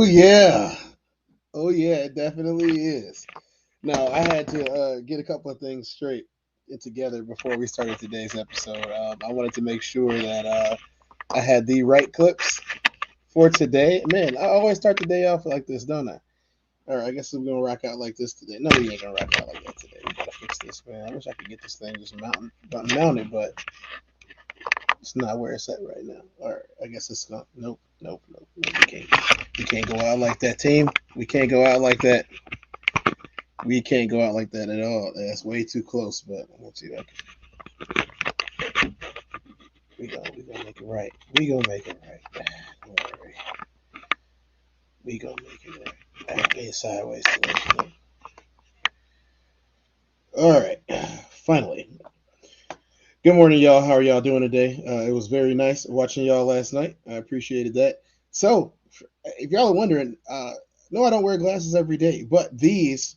yeah. Oh yeah, it definitely is. Now I had to get a couple of things straight and together before we started today's episode. I wanted to make sure that I had the right clips for today. Man, I always start the day off like this, don't I? All right, I guess we're gonna rock out like this today. No, we ain't gonna rock out like that today. We gotta fix this, man. I wish I could get this thing just mounted, but it's not where it's at right now. All right, I guess it's gonna. Nope. We can't go out like that, team. We can't go out like that. We can't go out like that at all. That's way too close. But let's see. We gonna make it right. We gonna make it right. Don't worry. We gonna make it right. Okay, sideways. All right. Finally. Good morning, y'all. How are y'all doing today? It was very nice watching y'all last night. I appreciated that. So, if y'all are wondering, no, I don't wear glasses every day, but these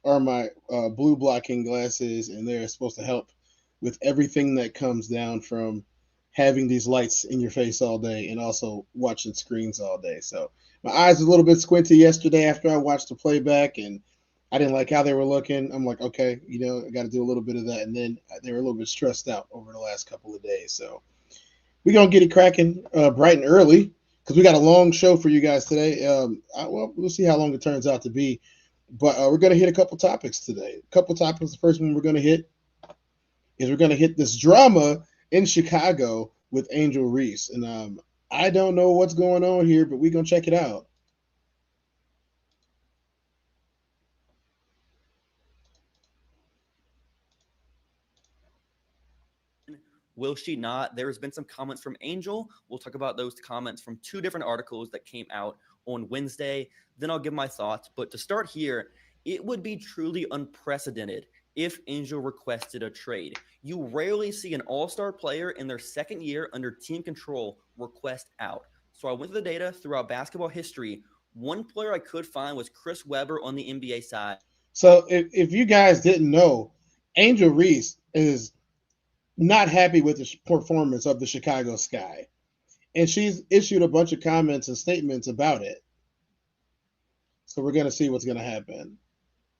are my blue blocking glasses, and they're supposed to help with everything that comes down from having these lights in your face all day and also watching screens all day. So my eyes were a little bit squinty yesterday after I watched the playback, and I didn't like how they were looking. I'm like, okay, I got to do a little bit of that, and then they were a little bit stressed out over the last couple of days. So we're gonna get it cracking bright and early because we got a long show for you guys today. Well, we'll see how long it turns out to be. But we're going to hit a couple topics today. A couple topics. The first one we're going to hit is we're going to hit this drama in Chicago with Angel Reese. And I don't know what's going on here, but we're going to check it out. Will she not? There has been some comments from Angel. We'll talk about those comments from two different articles that came out on Wednesday. Then I'll give my thoughts. But to start here, it would be truly unprecedented if Angel requested a trade. You rarely see an all-star player in their second year under team control request out. So I went through the data throughout basketball history. One player I could find was Chris Webber on the NBA side. So if you guys didn't know, Angel Reese is not happy with the performance of the Chicago Sky. And she's issued a bunch of comments and statements about it. So we're going to see what's going to happen.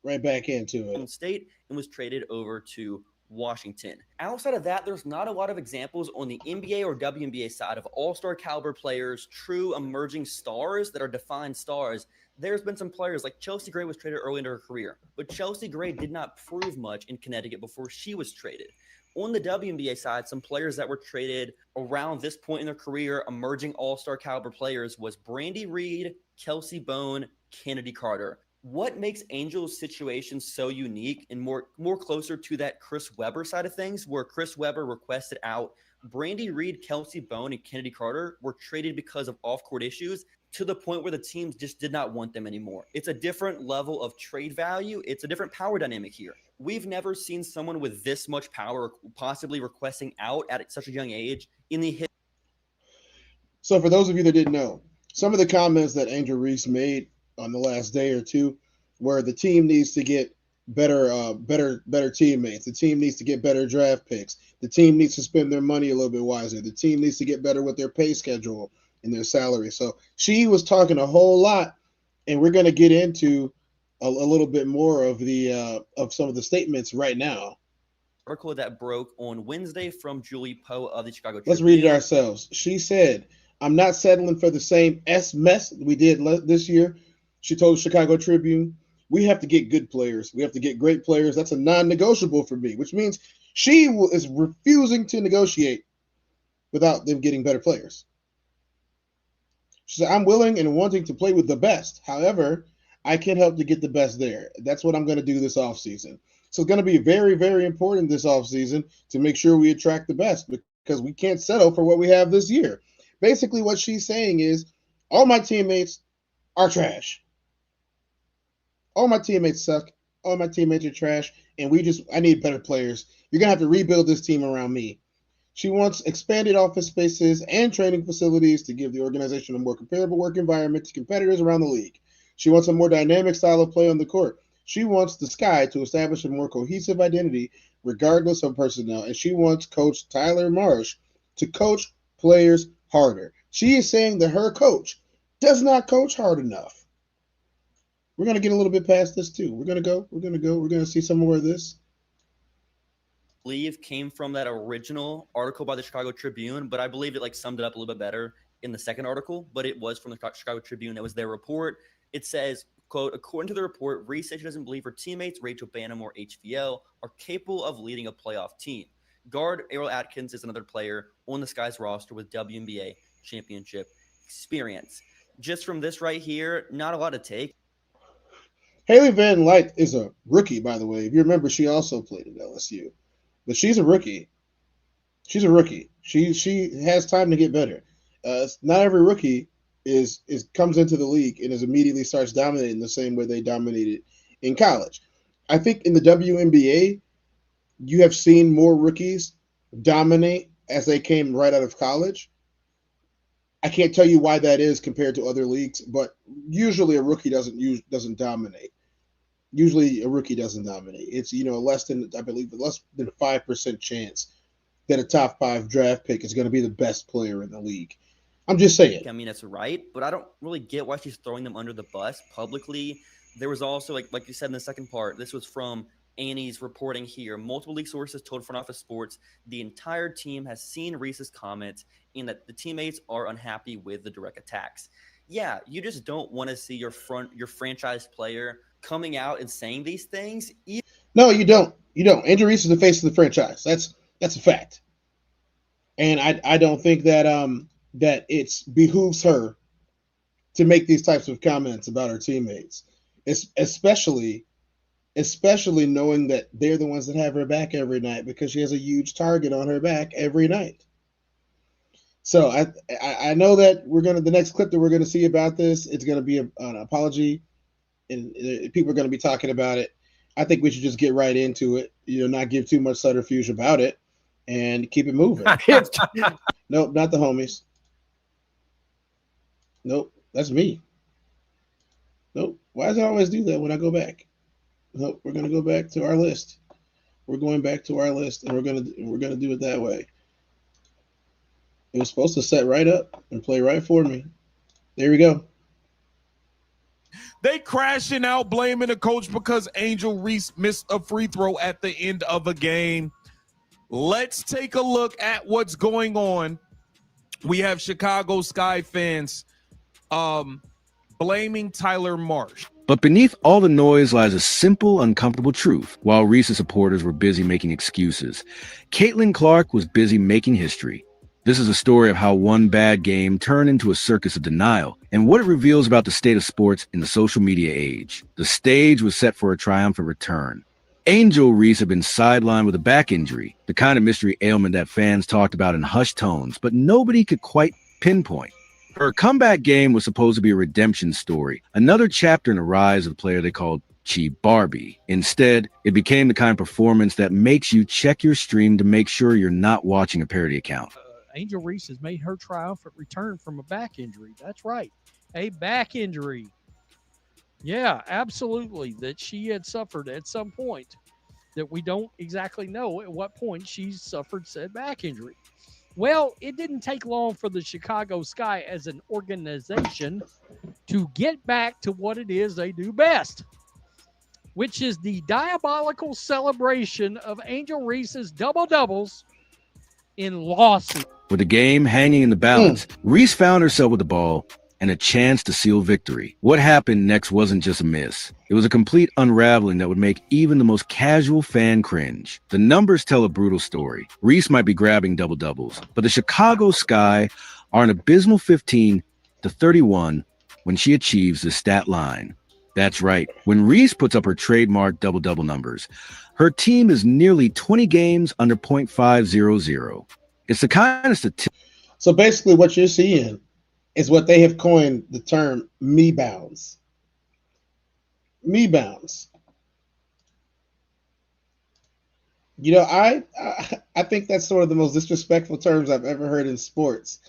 Right back into it. State and was traded over to Washington. Outside of that, there's not a lot of examples on the NBA or WNBA side of all-star caliber players, true emerging stars that are defined stars. There's been some players like Chelsea Gray was traded early in her career, but Chelsea Gray did not prove much in Connecticut before she was traded. On the WNBA side, some players that were traded around this point in their career, emerging all-star caliber players, was Brandy Reed, Kelsey Bone, Kennedy Carter. What makes Angel's situation so unique and more closer to that Chris Webber side of things, where Chris Webber requested out, Brandy Reed, Kelsey Bone, and Kennedy Carter were traded because of off-court issues to the point where the teams just did not want them anymore. It's a different level of trade value. It's a different power dynamic here. We've never seen someone with this much power possibly requesting out at such a young age in the history. So for those of you that didn't know, some of the comments that Angel Reese made on the last day or two, where the team needs to get better teammates. The team needs to get better draft picks. The team needs to spend their money a little bit wiser. The team needs to get better with their pay schedule and their salary. So she was talking a whole lot, and we're going to get into a little bit more of the of some of the statements right now. Article that broke on Wednesday from Julie Poe of the Chicago Tribune. Let's read it ourselves. She said, "I'm not settling for the same mess we did this year." She told the Chicago Tribune, "We have to get good players. We have to get great players. That's a non-negotiable for me," which means she is refusing to negotiate without them getting better players. She said, "I'm willing and wanting to play with the best. However, I can't help to get the best there. That's what I'm going to do this offseason." So it's going to be very, very important this offseason to make sure we attract the best because we can't settle for what we have this year. Basically, what she's saying is all my teammates are trash. All my teammates suck. All my teammates are trash. And I need better players. You're going to have to rebuild this team around me. She wants expanded office spaces and training facilities to give the organization a more comparable work environment to competitors around the league. She wants a more dynamic style of play on the court. She wants the Sky to establish a more cohesive identity regardless of personnel. And she wants Coach Tyler Marsh to coach players harder. She is saying that her coach does not coach hard enough. We're gonna get a little bit past this too. We're gonna see some more of this. Believe came from that original article by the Chicago Tribune, but I believe it summed it up a little bit better in the second article, but it was from the Chicago Tribune. That was their report. It says, quote, according to the report, Reese said she doesn't believe her teammates, Rachel Banham or HVL, are capable of leading a playoff team. Guard Errol Atkins is another player on the Sky's roster with WNBA championship experience. Just from this right here, not a lot to take. Haley Van Light is a rookie, by the way. If you remember, she also played at LSU. But she's a rookie. She's a rookie. She has time to get better. Not every rookie is comes into the league and immediately starts dominating the same way they dominated in college. I think in the WNBA, you have seen more rookies dominate as they came right out of college. I can't tell you why that is compared to other leagues, but usually a rookie doesn't dominate. Usually a rookie doesn't dominate. It's less than 5% chance that a top 5 draft pick is going to be the best player in the league. I'm just saying. I mean, that's right, but I don't really get why she's throwing them under the bus publicly. There was also, like you said in the second part, this was from Annie's reporting here. Multiple league sources told Front Office Sports the entire team has seen Reese's comments and that the teammates are unhappy with the direct attacks. Yeah, you just don't want to see your franchise player coming out and saying these things. No, you don't. You don't. Angel Reese is the face of the franchise. That's a fact. And I don't think that that it behooves her to make these types of comments about her teammates. It's especially knowing that they're the ones that have her back every night because she has a huge target on her back every night. So I know that the next clip that we're gonna see about this, it's gonna be an apology, and people are gonna be talking about it. I think we should just get right into it. Not give too much subterfuge about it, and keep it moving. Nope, not the homies. Nope, that's me. Nope. Why does it always do that when I go back? Nope, we're gonna go back to our list. We're going back to our list, and we're gonna do it that way. It was supposed to set right up and play right for me. There we go. They crashing out, blaming the coach because Angel Reese missed a free throw at the end of a game. Let's take a look at what's going on. We have Chicago Sky fans blaming Tyler Marsh. But beneath all the noise lies a simple, uncomfortable truth. While Reese's supporters were busy making excuses, Caitlin Clark was busy making history. This is a story of how one bad game turned into a circus of denial and what it reveals about the state of sports in the social media age. The stage was set for a triumphant return. Angel Reese had been sidelined with a back injury, the kind of mystery ailment that fans talked about in hushed tones, but nobody could quite pinpoint. Her comeback game was supposed to be a redemption story, another chapter in the rise of the player they called Chi Barbie. Instead, it became the kind of performance that makes you check your stream to make sure you're not watching a parody account. Angel Reese has made her triumphant return from a back injury. That's right, a back injury. Yeah, absolutely, that she had suffered at some point that we don't exactly know at what point she suffered said back injury. Well, it didn't take long for the Chicago Sky as an organization to get back to what it is they do best, which is the diabolical celebration of Angel Reese's double-doubles in lawsuit. With the game hanging in the balance, Reese found herself with the ball and a chance to seal victory. What happened next wasn't just a miss. It was a complete unraveling that would make even the most casual fan cringe. The numbers tell a brutal story. Reese might be grabbing double-doubles, but the Chicago Sky are an abysmal 15-31 when she achieves the stat line. That's right. When Reese puts up her trademark double-double numbers, her team is nearly 20 games under .500. It's the kind of statistic. So basically what you're seeing is what they have coined the term me bounds. Me bounds. I think that's sort of the most disrespectful terms I've ever heard in sports.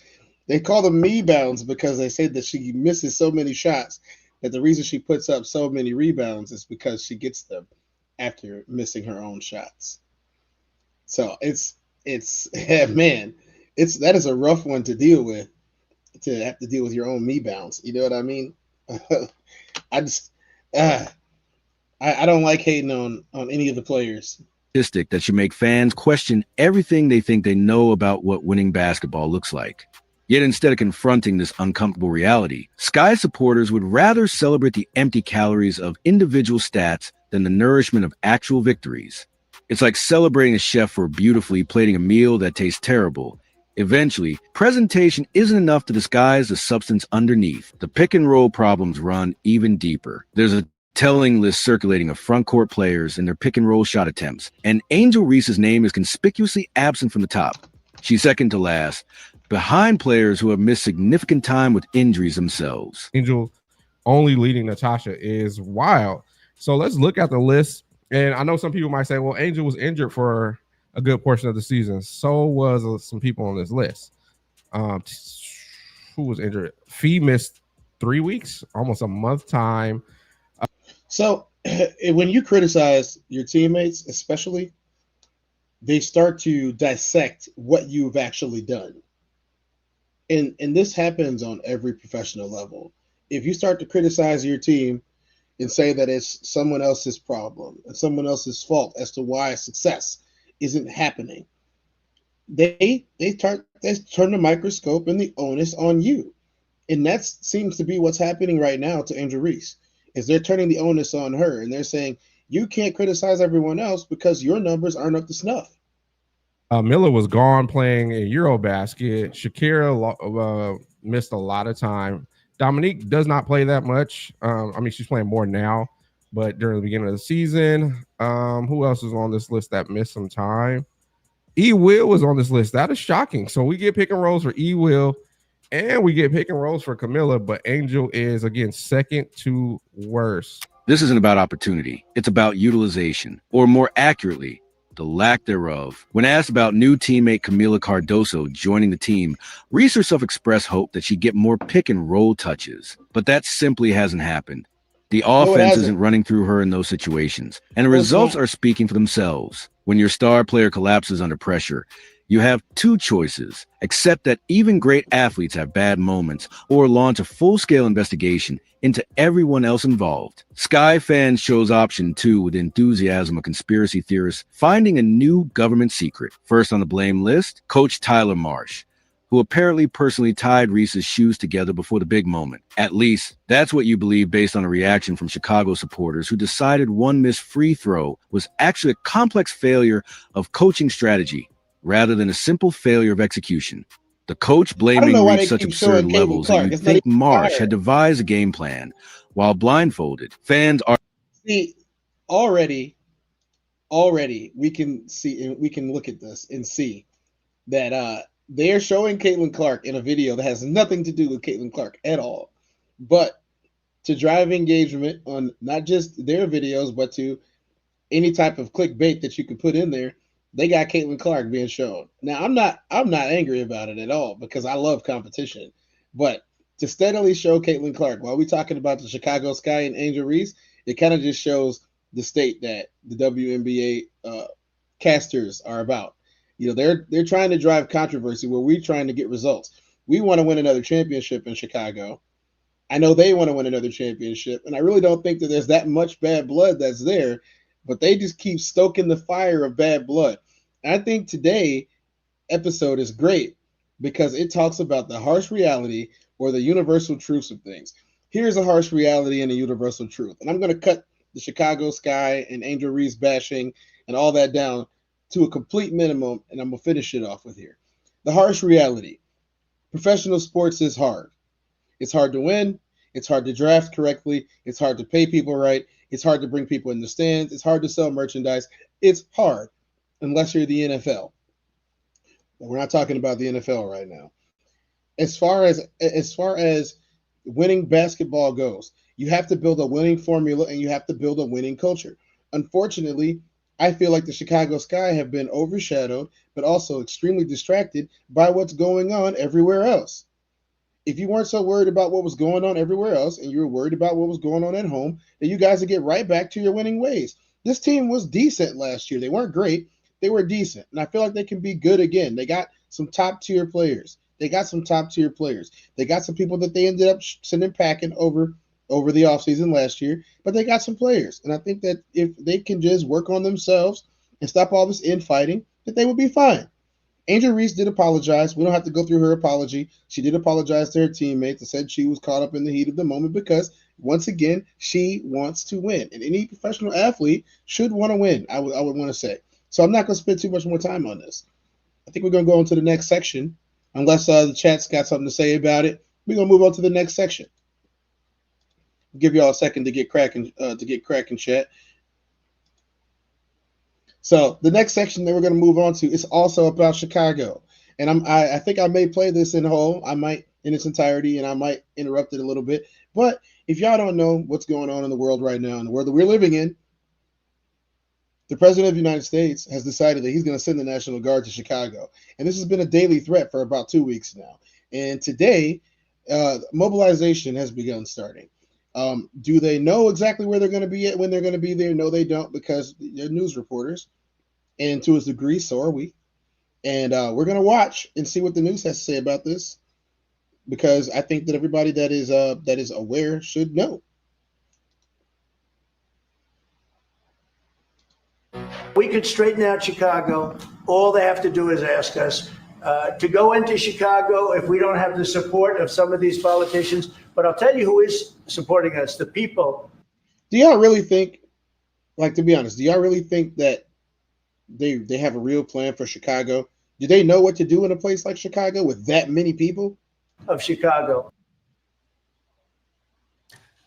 They call them me bounds because they say that she misses so many shots that the reason she puts up so many rebounds is because she gets them after missing her own shots. So it's that is a rough one to deal with. to have to deal with your own me bounce. You know what I mean? I just I don't like hating on any of the players. Statistic that should make fans question everything they think they know about what winning basketball looks like. Yet instead of confronting this uncomfortable reality, Sky supporters would rather celebrate the empty calories of individual stats than the nourishment of actual victories. It's like celebrating a chef for beautifully plating a meal that tastes terrible. Eventually, presentation isn't enough to disguise the substance underneath. The pick and roll problems run even deeper. There's a telling list circulating of front court players and their pick and roll shot attempts, and Angel Reese's name is conspicuously absent from the top. She's second to last, behind players who have missed significant time with injuries themselves. Angel only leading Natasha is wild. So let's look at the list. And I know some people might say, well, Angel was injured for a good portion of the season. So was some people on this list. Who was injured? Fee missed 3 weeks, almost a month time. So when you criticize your teammates, especially, they start to dissect what you've actually done. And this happens on every professional level. If you start to criticize your team and say that it's someone else's problem and someone else's fault as to why success isn't happening, they turn the microscope and the onus on you. And that seems to be what's happening right now to Angel Reese, is they're turning the onus on her, and they're saying, you can't criticize everyone else because your numbers aren't up to snuff. Miller was gone playing in Eurobasket. Shakira missed a lot of time. Dominique does not play that much. I mean, she's playing more now, but during the beginning of the season, who else is on this list that missed some time? E. Will was on this list. That is shocking. So we get pick and rolls for E. Will, and we get pick and rolls for Camilla, but Angel is, again, second to worst. This isn't about opportunity. It's about utilization, or more accurately, the lack thereof. When asked about new teammate Camila Cardoso joining the team, Reese herself expressed hope that she'd get more pick and roll touches, but that simply hasn't happened. The offense isn't running through her in those situations, and the results are speaking for themselves. When your star player collapses under pressure, you have two choices: accept that even great athletes have bad moments, or launch a full-scale investigation into everyone else involved. Sky fans chose option 2 with enthusiasm of conspiracy theorists finding a new government secret. First on the blame list, Coach Tyler Marsh, who apparently personally tied Reese's shoes together before the big moment. At least, that's what you believe based on a reaction from Chicago supporters who decided one missed free throw was actually a complex failure of coaching strategy rather than a simple failure of execution. The coach blaming Reese such absurd levels that you'd think Marsh had devised a game plan while blindfolded. Fans are... See, already we can see, and we can look at this and see that they're showing Caitlin Clark in a video that has nothing to do with Caitlin Clark at all, but to drive engagement on not just their videos, but to any type of clickbait that you could put in there. They got Caitlin Clark being shown. Now, I'm not angry about it at all because I love competition. But to steadily show Caitlin Clark while we're talking about the Chicago Sky and Angel Reese, it kind of just shows the state that the WNBA casters are about. You know, they're trying to drive controversy where we're trying to get results. We want to win another championship in Chicago. I know they want to win another championship, and I really don't think that there's that much bad blood that's there, but they just keep stoking the fire of bad blood. And I think today episode is great because it talks about the harsh reality or the universal truths of things. Here's a harsh reality and a universal truth. And I'm going to cut the Chicago Sky and Angel Reese bashing and all that down to a complete minimum, and I'm going to finish it off with here. The harsh reality. Professional sports is hard. It's hard to win. It's hard to draft correctly. It's hard to pay people right. It's hard to bring people in the stands. It's hard to sell merchandise. It's hard unless you're the NFL. But we're not talking about the NFL right now. As far as winning basketball goes, you have to build a winning formula and you have to build a winning culture. Unfortunately, I feel like the Chicago Sky have been overshadowed, but also extremely distracted by what's going on everywhere else. If you weren't so worried about what was going on everywhere else and you were worried about what was going on at home, then you guys would get right back to your winning ways. This team was decent last year. They weren't great. They were decent. And I feel like they can be good again. They got some top tier players. They got some top tier players. They got some people that they ended up sending packing over the offseason last year, but they got some players. And I think that if they can just work on themselves and stop all this infighting, that they would be fine. Angel Reese did apologize. We don't have to go through her apology. She did apologize to her teammates and said she was caught up in the heat of the moment because, once again, she wants to win. And any professional athlete should want to win, I would want to say. So I'm not going to spend too much more time on this. I think we're going to go into the next section. Unless the chat's got something to say about it, we're going to move on to the next section. I'll give y'all a second to get cracking, chat. So the next section that we're going to move on to is also about Chicago. And I think I may play this in whole. I might in its entirety, and I might interrupt it a little bit. But if y'all don't know what's going on in the world right now, in the world that we're living in, the President of the United States has decided that he's going to send the National Guard to Chicago. And this has been a daily threat for about 2 weeks now. And today, mobilization has begun starting. Do they know exactly where they're going to be at when they're going to be there? No, they don't, because they're news reporters. And to a degree, so are we. And we're going to watch and see what the news has to say about this, because I think that everybody that is aware should know. We could straighten out Chicago. All they have to do is ask us to go into Chicago if we don't have the support of some of these politicians. But I'll tell you who is supporting us, the people. Do y'all really think, like, to be honest, do y'all really think that they have a real plan for Chicago? Do they know what to do in a place like Chicago with that many people? Of Chicago.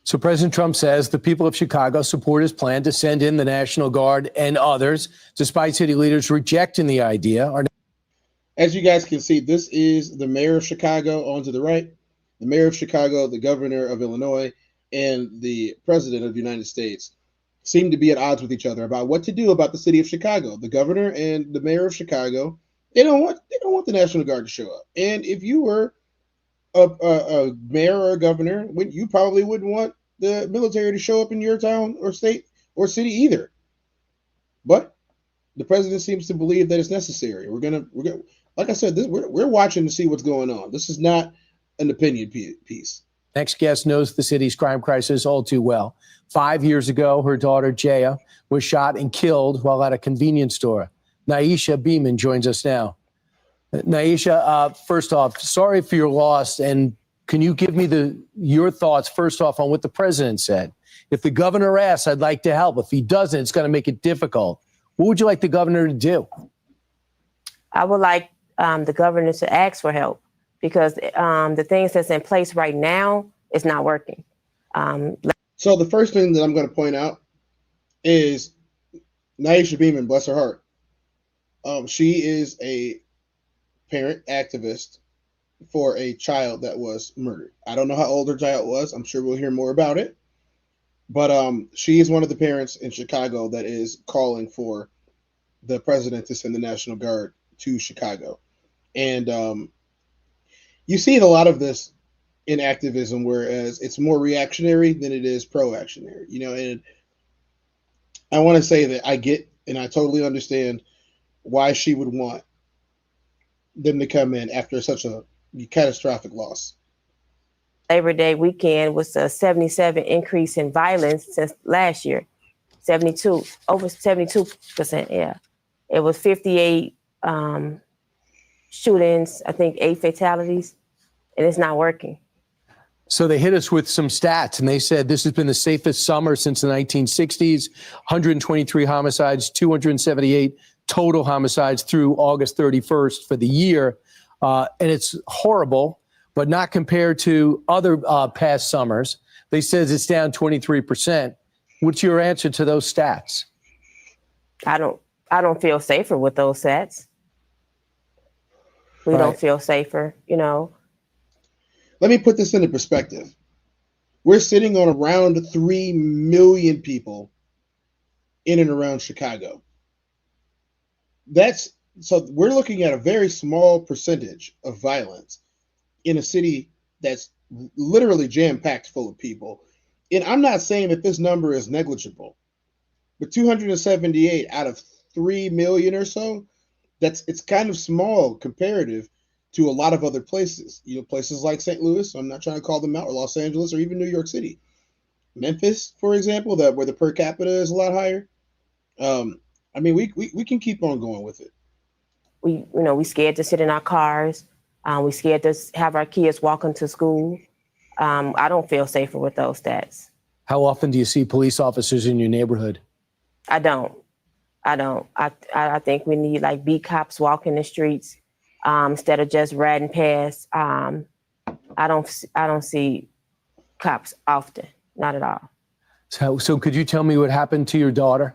So President Trump says the people of Chicago support his plan to send in the National Guard and others, despite city leaders rejecting the idea. As you guys can see, this is the mayor of Chicago on to the right, the mayor of Chicago, the governor of Illinois, and the president of the United States seem to be at odds with each other about what to do about the city of Chicago. The governor and the mayor of Chicago, they don't want the National Guard to show up. And if you were a mayor or a governor, you probably wouldn't want the military to show up in your town or state or city either. But the president seems to believe that it's necessary. We're gonna like I said, we're watching to see what's going on. This is not an opinion piece. Next guest knows the city's crime crisis all too well. 5 years ago, her daughter Jaya was shot and killed while at a convenience store. Naisha Beeman joins us now. Naisha, first off, sorry for your loss, and can you give me your thoughts first off on what the president said? If the governor asks, I'd like to help. If he doesn't, it's going to make it difficult. What would you like the governor to do? I would like the governor to ask for help, because the things that's in place right now is not working. So the first thing that I'm going to point out is Naisha Beeman, bless her heart. She is a parent activist for a child that was murdered. I don't know how old her child was. I'm sure we'll hear more about it. But she is one of the parents in Chicago that is calling for the president to send the National Guard to Chicago. And you see a lot of this in activism, whereas it's more reactionary than it is pro-actionary. And I want to say that I get and I totally understand why she would want them to come in after such a catastrophic loss. Labor Day weekend was a 77 increase in violence since last year. 72, over 72%, yeah. It was 58 shootings, I think 8 fatalities, and it's not working. So they hit us with some stats, and they said this has been the safest summer since the 1960s, 123 homicides, 278 total homicides through August 31st for the year. And it's horrible, but not compared to other past summers. They said it's down 23%. What's your answer to those stats? I don't feel safer with those stats. We don't feel safer, Let me put this into perspective. We're sitting on around 3 million people in and around Chicago. So we're looking at a very small percentage of violence in a city that's literally jam-packed full of people. And I'm not saying that this number is negligible, but 278 out of 3 million or so, it's kind of small comparative to a lot of other places. Places like St. Louis, I'm not trying to call them out, or Los Angeles, or even New York City. Memphis, for example, where the per capita is a lot higher. We can keep on going with it. We scared to sit in our cars. We scared to have our kids walking to school. I don't feel safer with those stats. How often do you see police officers in your neighborhood? I don't. I think we need like beat cops walking the streets instead of just riding past. I don't see cops often, not at all. So could you tell me what happened to your daughter?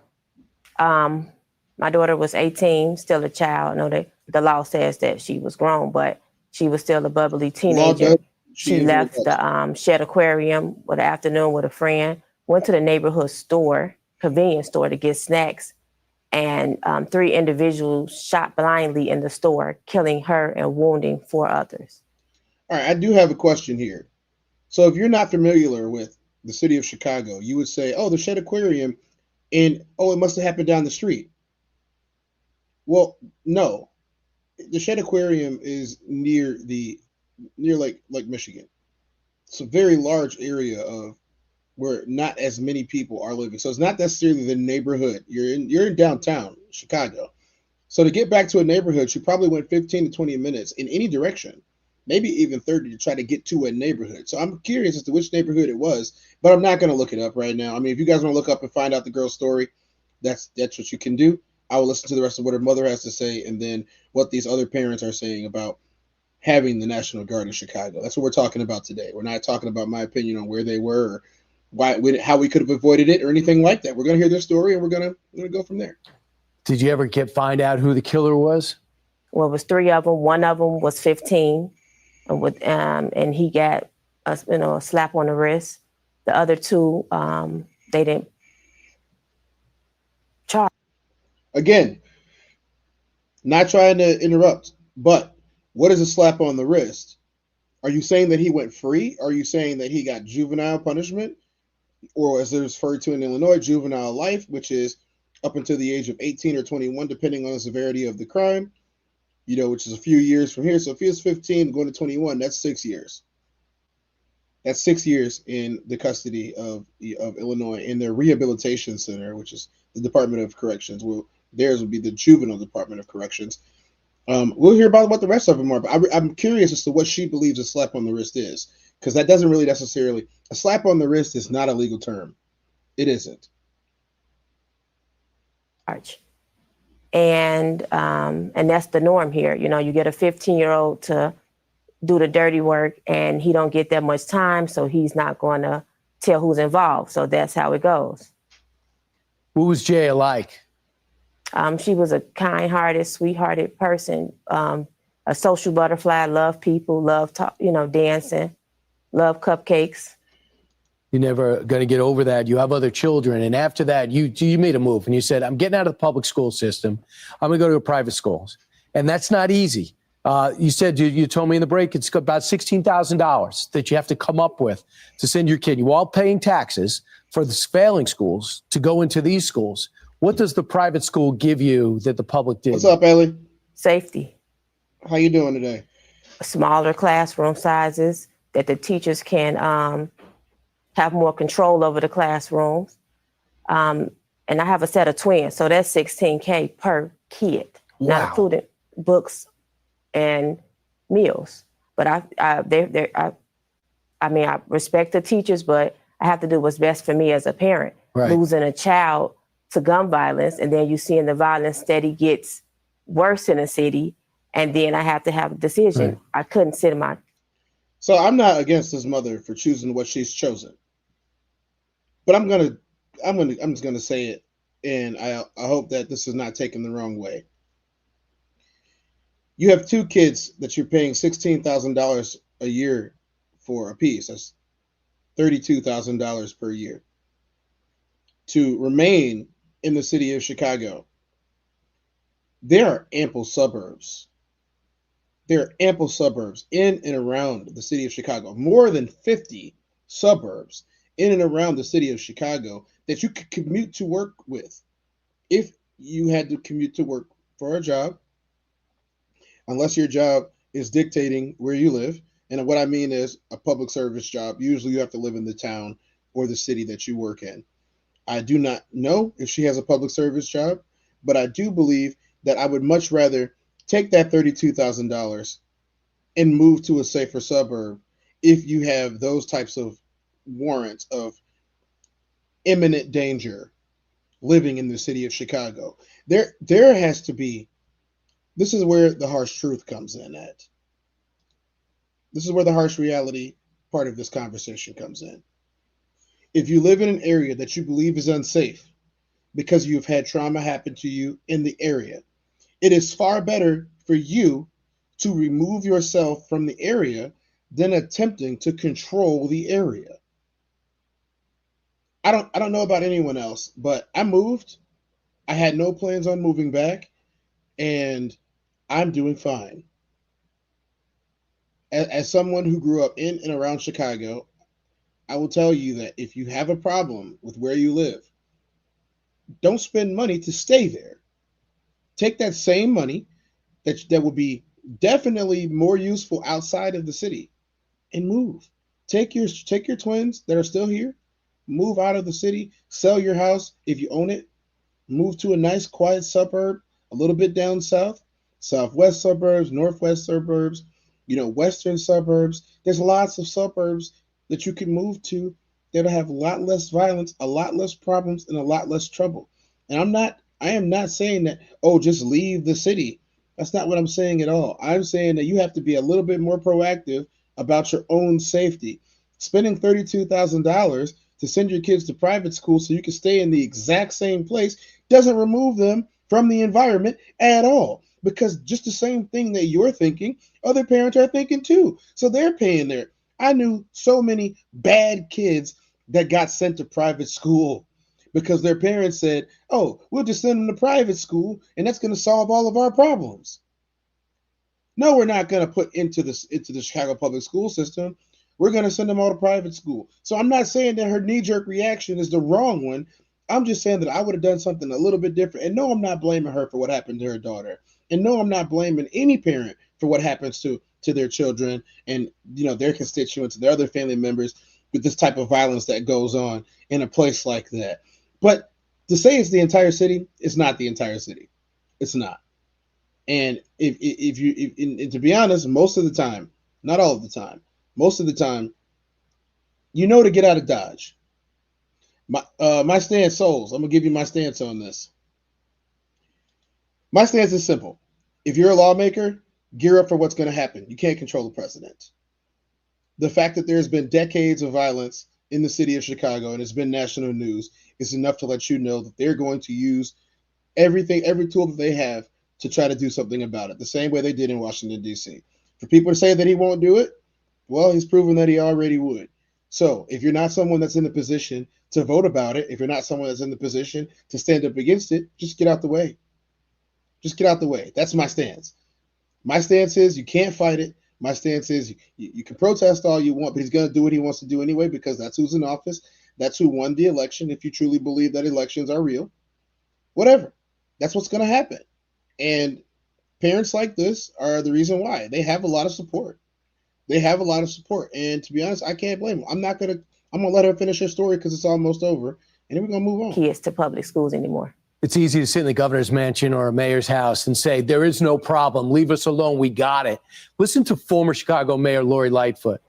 My daughter was 18, still a child. I know that the law says that she was grown, but she was still a bubbly teenager. She left the Shed Aquarium with an afternoon with a friend, went to the neighborhood store, convenience store, to get snacks. And 3 individuals shot blindly in the store, killing her and wounding 4 others. All right, I do have a question here. So if you're not familiar with the city of Chicago, you would say, oh, the Shed Aquarium, and it must have happened down the street. Well, no. The Shed Aquarium is near Lake Michigan. It's a very large area of where not as many people are living. So it's not necessarily the neighborhood. You're in downtown Chicago. So to get back to a neighborhood, you probably went 15 to 20 minutes in any direction, maybe even 30 to try to get to a neighborhood. So I'm curious as to which neighborhood it was, but I'm not going to look it up right now. I mean, if you guys want to look up and find out the girl's story, that's what you can do. I will listen to the rest of what her mother has to say, and then what these other parents are saying about having the National Guard in Chicago. That's what we're talking about today. We're not talking about my opinion on where they were, or how we could have avoided it, or anything like that. We're going to hear their story, and we're going to go from there. Did you ever find out who the killer was? Well, it was 3 of them. One of them was 15, and he got a slap on the wrist. The other 2, they didn't charge. Again, not trying to interrupt, but what is a slap on the wrist? Are you saying that he went free? Are you saying that he got juvenile punishment? Or as they're referred to in Illinois, juvenile life, which is up until the age of 18 or 21, depending on the severity of the crime, which is a few years from here. So if he was 15 going to 21, that's 6 years. That's 6 years in the custody of Illinois in their rehabilitation center, which is the Department of Corrections. Theirs would be the Juvenile Department of Corrections. We'll hear about what the rest of them are, but I'm curious as to what she believes a slap on the wrist is, because that doesn't really necessarily – a slap on the wrist is not a legal term. It isn't. And that's the norm here. You get a 15-year-old to do the dirty work, and he don't get that much time, so he's not going to tell who's involved. So that's how it goes. What was Jaya like? She was a kind-hearted, sweet-hearted person, a social butterfly, loved people, loved dancing, loved cupcakes. You're never going to get over that. You have other children. And after that, you made a move and you said, I'm getting out of the public school system. I'm going to go to a private schools. And that's not easy. You said, you told me in the break, it's about $16,000 that you have to come up with to send your kid. You all paying taxes for the failing schools to go into these schools. What does the private school give you that the public did? What's up, Ellie? Safety. How you doing today? Smaller classroom sizes that the teachers can have more control over the classrooms. And I have a set of twins, so that's $16K per kid, not including books and meals. But I respect the teachers, but I have to do what's best for me as a parent. Right. Losing a child to gun violence, and then you seeing the violence steady gets worse in the city, and then I have to have a decision. Right. I couldn't sit in my. So I'm not against his mother for choosing what she's chosen, but I'm just gonna say it, and I hope that this is not taken the wrong way. You have 2 kids that you're paying $16,000 a year for a piece. That's $32,000 per year to remain in the city of Chicago. There are ample suburbs. There are ample suburbs in and around the city of Chicago, more than 50 suburbs in and around the city of Chicago that you could commute to work with if you had to commute to work for a job, unless your job is dictating where you live. And what I mean is a public service job. Usually you have to live in the town or the city that you work in. I do not know if she has a public service job, but I do believe that I would much rather take that $32,000 and move to a safer suburb if you have those types of warrants of imminent danger living in the city of Chicago. There has to be, this is where the harsh truth comes in at. This is where the harsh reality part of this conversation comes in. If you live in an area that you believe is unsafe because you've had trauma happen to you in the area, it is far better for you to remove yourself from the area than attempting to control the area. I don't know about anyone else, but I moved. I had no plans on moving back, and I'm doing fine. As someone who grew up in and around Chicago, I will tell you that if you have a problem with where you live, don't spend money to stay there. Take that same money that will be definitely more useful outside of the city and move. Take your twins that are still here, move out of the city, sell your house if you own it, move to a nice quiet suburb, a little bit down south, southwest suburbs, northwest suburbs, western suburbs. There's lots of suburbs that you can move to that'll have a lot less violence, a lot less problems, and a lot less trouble. And I am not saying that, oh, just leave the city. That's not what I'm saying at all. I'm saying that you have to be a little bit more proactive about your own safety. Spending $32,000 to send your kids to private school so you can stay in the exact same place doesn't remove them from the environment at all. Because just the same thing that you're thinking, other parents are thinking too. So they're paying there. I knew so many bad kids that got sent to private school because their parents said, oh, we'll just send them to private school and that's going to solve all of our problems. No, we're not going to put into the Chicago public school system. We're going to send them all to private school. So I'm not saying that her knee-jerk reaction is the wrong one. I'm just saying that I would have done something a little bit different. And no, I'm not blaming her for what happened to her daughter. And no, I'm not blaming any parent for what happens to their children and their constituents and their other family members with this type of violence that goes on in a place like that. But to say it's the entire city, it's not the entire city. It's not. And if to be honest, most of the time, not all of the time, most of the time, to get out of Dodge. My stance, Souls, I'm gonna give you my stance on this. My stance is simple. If you're a lawmaker, gear up for what's going to happen. You can't control the president. The fact that there's been decades of violence in the city of Chicago and it's been national news is enough to let you know that they're going to use every tool that they have to try to do something about it, the same way they did in Washington, D.C. For people to say that he won't do it, well, he's proven that he already would. So if you're not someone that's in the position to vote about it, if you're not someone that's in the position to stand up against it, just get out the way. Just get out the way. That's my stance. My stance is you can't fight it. My stance is you can protest all you want, but he's going to do what he wants to do anyway because that's who's in office. That's who won the election. If you truly believe that elections are real, whatever. That's what's going to happen. And parents like this are the reason why. They have a lot of support. They have a lot of support. And to be honest, I can't blame them. I'm going to let her finish her story because it's almost over. And then we're going to move on. Kids to public schools anymore. It's easy to sit in the governor's mansion or a mayor's house and say, there is no problem. Leave us alone. We got it. Listen to former Chicago Mayor Lori Lightfoot.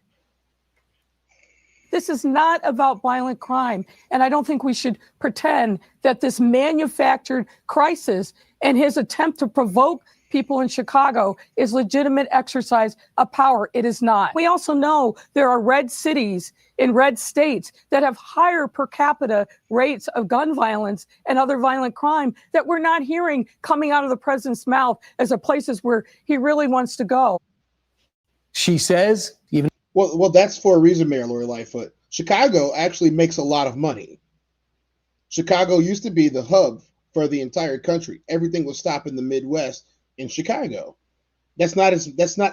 This is not about violent crime. And I don't think we should pretend that this manufactured crisis and his attempt to provoke people in Chicago is legitimate exercise of power. It is not. We also know there are red cities in red states that have higher per capita rates of gun violence and other violent crime that we're not hearing coming out of the president's mouth as the places where he really wants to go. She says, even well, that's for a reason, Mayor Lori Lightfoot. Chicago actually makes a lot of money. Chicago used to be the hub for the entire country. Everything was stopped in the Midwest in Chicago. That's not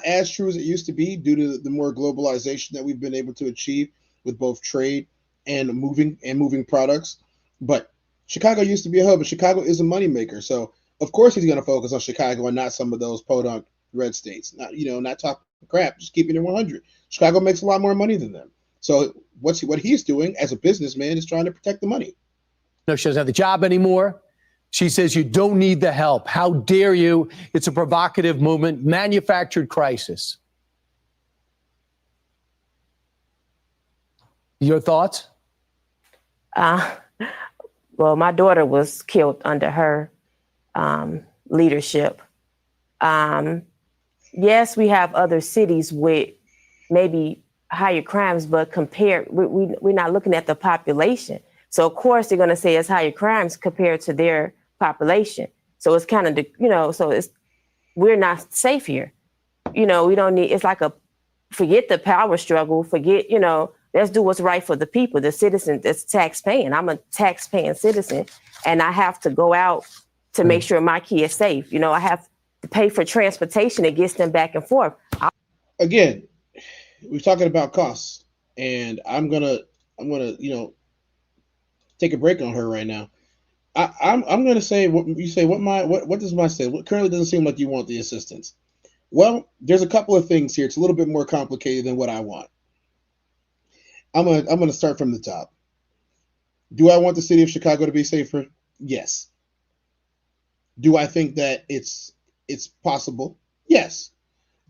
as true as it used to be due to the more globalization that we've been able to achieve with both trade and moving products. But Chicago used to be a hub, and Chicago is a moneymaker. So of course he's going to focus on Chicago and not some of those podunk red states. Not talking crap, just keeping it 100. Chicago makes a lot more money than them. So what he's doing as a businessman is trying to protect the money. No, she doesn't have the job anymore. She says you don't need the help. How dare you? It's a provocative movement, manufactured crisis. Your thoughts? Well, my daughter was killed under her leadership. Yes, we have other cities with maybe higher crimes, but we're not looking at the population. So of course they're going to say it's higher crimes compared to their population. So it's kind of, we're not safe here. We don't need, it's like forget the power struggle, let's do what's right for the people, the citizen that's tax paying. I'm a tax paying citizen and I have to go out to make sure my kid is safe. I have to pay for transportation that gets them back and forth. Again, we're talking about costs, and I'm gonna take a break on her right now. I'm gonna say what you say. What does my say? What currently doesn't seem like you want the assistance. Well, there's a couple of things here. It's a little bit more complicated than what I want. I'm gonna start from the top. Do I want the city of Chicago to be safer? Yes. Do I think that it's possible? Yes.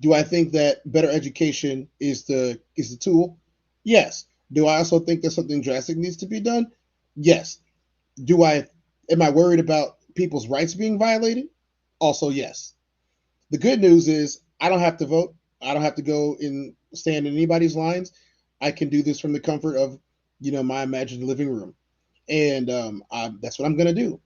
Do I think that better education is the tool? Yes. Do I also think that something drastic needs to be done? Yes. Am I worried about people's rights being violated? Also, yes. The good news is I don't have to vote. I don't have to go and stand in anybody's lines. I can do this from the comfort of, my imagined living room. And that's what I'm going to do.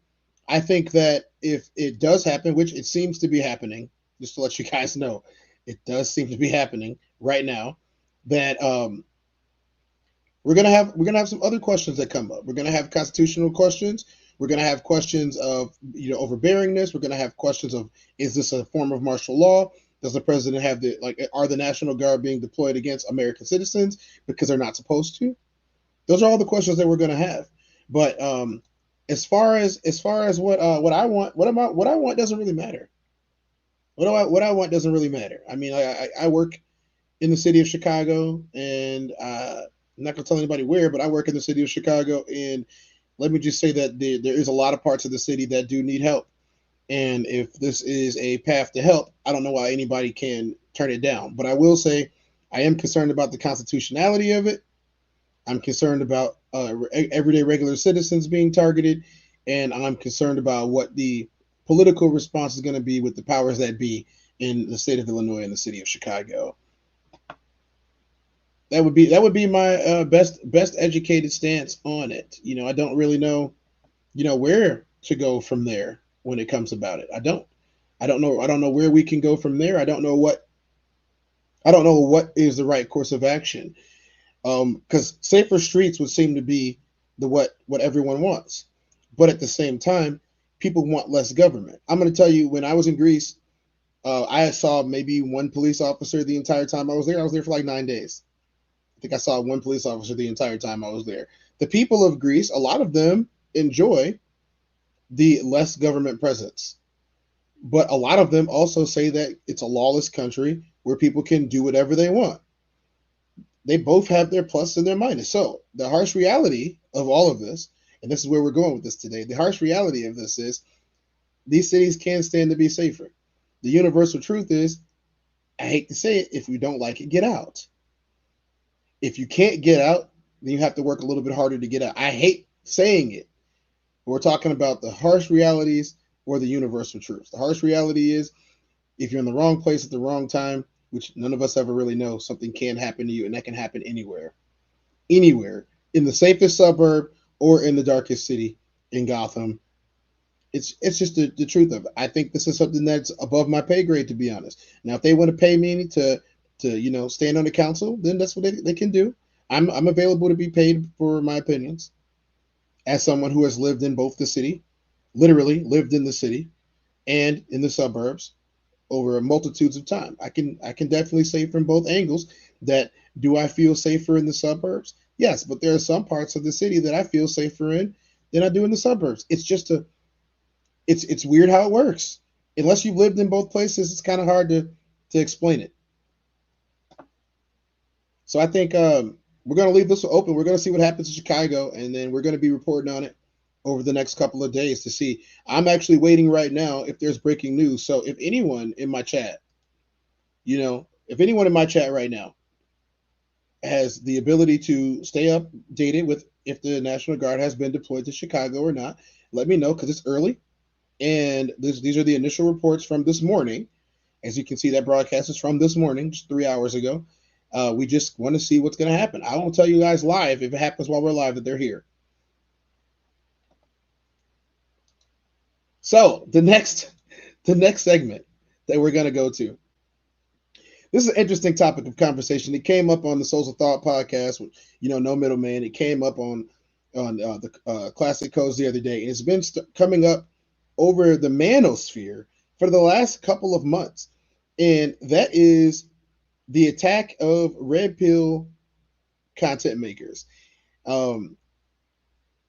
I think that if it does happen, which it seems to be happening, just to let you guys know, it does seem to be happening right now, that we're gonna have some other questions that come up. We're gonna have constitutional questions. We're gonna have questions of overbearingness. We're gonna have questions of, is this a form of martial law? Does the president have are the National Guard being deployed against American citizens because they're not supposed to? Those are all the questions that we're gonna have. But as far as what I want, what I want doesn't really matter. What I want doesn't really matter. I mean, I work in the city of Chicago, and I'm not gonna tell anybody where, but I work in the city of Chicago, and let me just say that there is a lot of parts of the city that do need help. And if this is a path to help, I don't know why anybody can turn it down. But I will say I am concerned about the constitutionality of it. I'm concerned about everyday regular citizens being targeted, and I'm concerned about what the political response is going to be with the powers that be in the state of Illinois and the city of Chicago. That would be my best educated stance on it. I don't really know, where to go from there when it comes about it. I don't know where we can go from there. I don't know what is the right course of action. Because safer streets would seem to be what everyone wants, but at the same time, people want less government. I'm going to tell you, when I was in Greece, I saw maybe one police officer the entire time I was there. I was there for like 9 days. I think I saw one police officer the entire time I was there. The people of Greece, a lot of them enjoy the less government presence, but a lot of them also say that it's a lawless country where people can do whatever they want. They both have their plus and their minus. So the harsh reality of all of this, and this is where we're going with this today, the harsh reality of this is these cities can stand to be safer. The universal truth is, I hate to say it, if you don't like it, get out. If you can't get out, then you have to work a little bit harder to get out. I hate saying it, but we're talking about the harsh realities or the universal truth. The harsh reality is, if you're in the wrong place at the wrong time, which none of us ever really know, something can happen to you, and that can happen anywhere, in the safest suburb or in the darkest city in Gotham. It's just the truth of it. I think this is something that's above my pay grade, to be honest. Now, if they want to pay me to stand on the council, then that's what they can do. I'm available to be paid for my opinions as someone who has lived in both the city, literally lived in the city and in the suburbs over multitudes of time. I can definitely say from both angles that, do I feel safer in the suburbs? Yes, but there are some parts of the city that I feel safer in than I do in the suburbs. It's just it's weird how it works. Unless you've lived in both places, it's kind of hard to to explain it. So I think we're going to leave this open. We're going to see what happens in Chicago, and then we're going to be reporting on it over the next couple of days to see. I'm actually waiting right now if there's breaking news. So if anyone in my chat, if anyone in my chat right now has the ability to stay updated with if the National Guard has been deployed to Chicago or not, let me know, because it's early. And these are the initial reports from this morning. As you can see, that broadcast is from this morning, just 3 hours ago. We just want to see what's going to happen. I won't tell you guys live if it happens while we're live that they're here. So the next segment that we're going to go to. This is an interesting topic of conversation. It came up on the Souls of Thought podcast with, No Middleman. It came up on the Classic Codes the other day. And it's been coming up over the manosphere for the last couple of months. And that is the attack of red pill content makers. And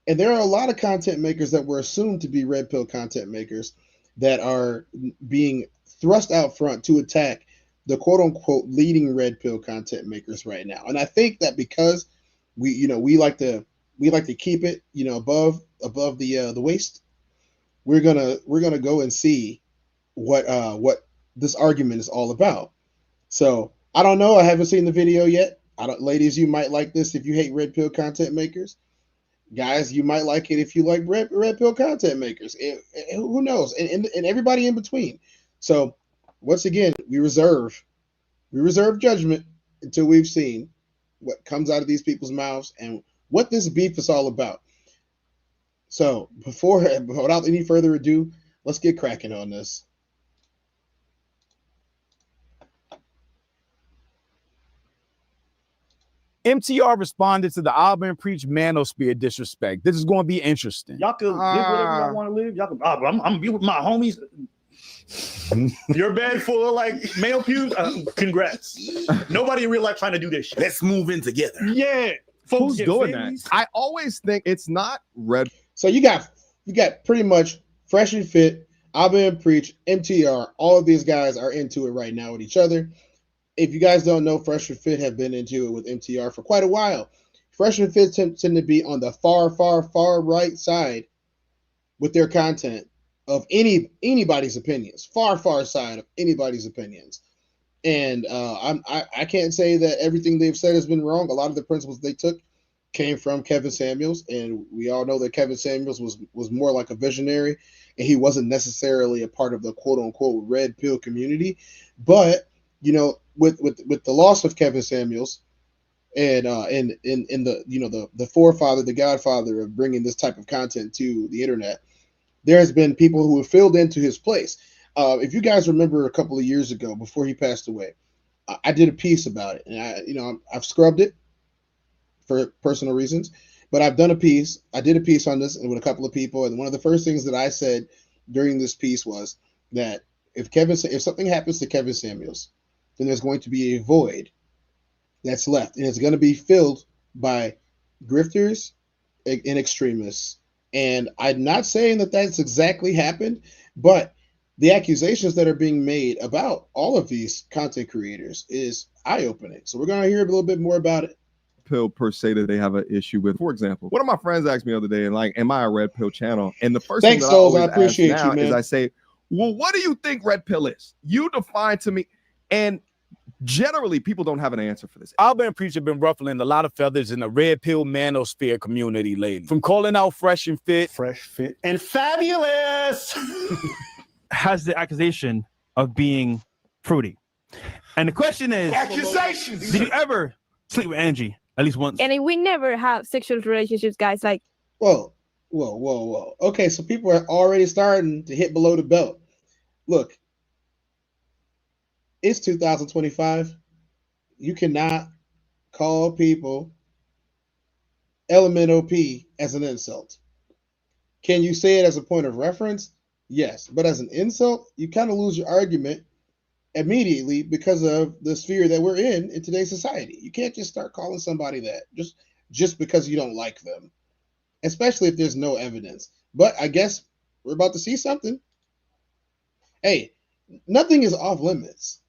there are a lot of content makers that were assumed to be red pill content makers that are being thrust out front to attack the quote unquote leading red pill content makers right now. And I think that because we like to keep it, above the waist, we're gonna go and see what this argument is all about. So I don't know. I haven't seen the video yet. Ladies, you might like this if you hate red pill content makers. Guys, you might like it if you like red pill content makers. Who knows? And everybody in between. So once again, we reserve judgment until we've seen what comes out of these people's mouths and what this beef is all about. So without any further ado, let's get cracking on this. MTR responded to the Auburn Preach Manosphere disrespect. This is going to be interesting. Y'all can live whatever y'all want to live. Y'all can. I'm be with my homies. Your bed full of like male pubes. Congrats. Nobody in real life trying to do this shit. Let's move in together. Yeah. Who's doing that? I always think it's not red. So you got pretty much Fresh and Fit, Auburn Preach, MTR. All of these guys are into it right now with each other. If you guys don't know, Fresh and Fit have been into it with MTR for quite a while. Fresh and Fit tend to be on the far, far, far right side with their content of anybody's opinions. Far, far side of anybody's opinions. And I can't say that everything they've said has been wrong. A lot of the principles they took came from Kevin Samuels, and we all know that Kevin Samuels was more like a visionary, and he wasn't necessarily a part of the quote unquote red pill community. But with the loss of Kevin Samuels, and in the forefather, the godfather of bringing this type of content to the internet, there has been people who have filled into his place. If you guys remember a couple of years ago, before he passed away, I did a piece about it, and I've scrubbed it for personal reasons, but I've done a piece. I did a piece on this with a couple of people, and one of the first things that I said during this piece was that if something happens to Kevin Samuels, then there's going to be a void that's left, and it's going to be filled by grifters and extremists. And I'm not saying that that's exactly happened, but the accusations that are being made about all of these content creators is eye-opening. So we're going to hear a little bit more about it. Pill per se that they have an issue with. For example, one of my friends asked me the other day, and am I a red pill channel? And the first thing that I appreciate ask now is I say, well, what do you think red pill is? You define to me. And generally, people don't have an answer for this. Auburn Preach have been ruffling a lot of feathers in the red pill manosphere community lately. From calling out Fresh and Fit, and Fabulous, has the accusation of being fruity. And the question is, accusations. Did you ever sleep with Angie at least once? And we never have sexual relationships, guys. Like, whoa. Okay, so people are already starting to hit below the belt. Look, it's 2025. You cannot call people LMNOP as an insult. Can you say it as a point of reference? Yes, but as an insult, you kind of lose your argument immediately because of the sphere that we're in today's society. You can't just start calling somebody that just because you don't like them, especially if there's no evidence. But I guess we're about to see something. Hey, nothing is off limits.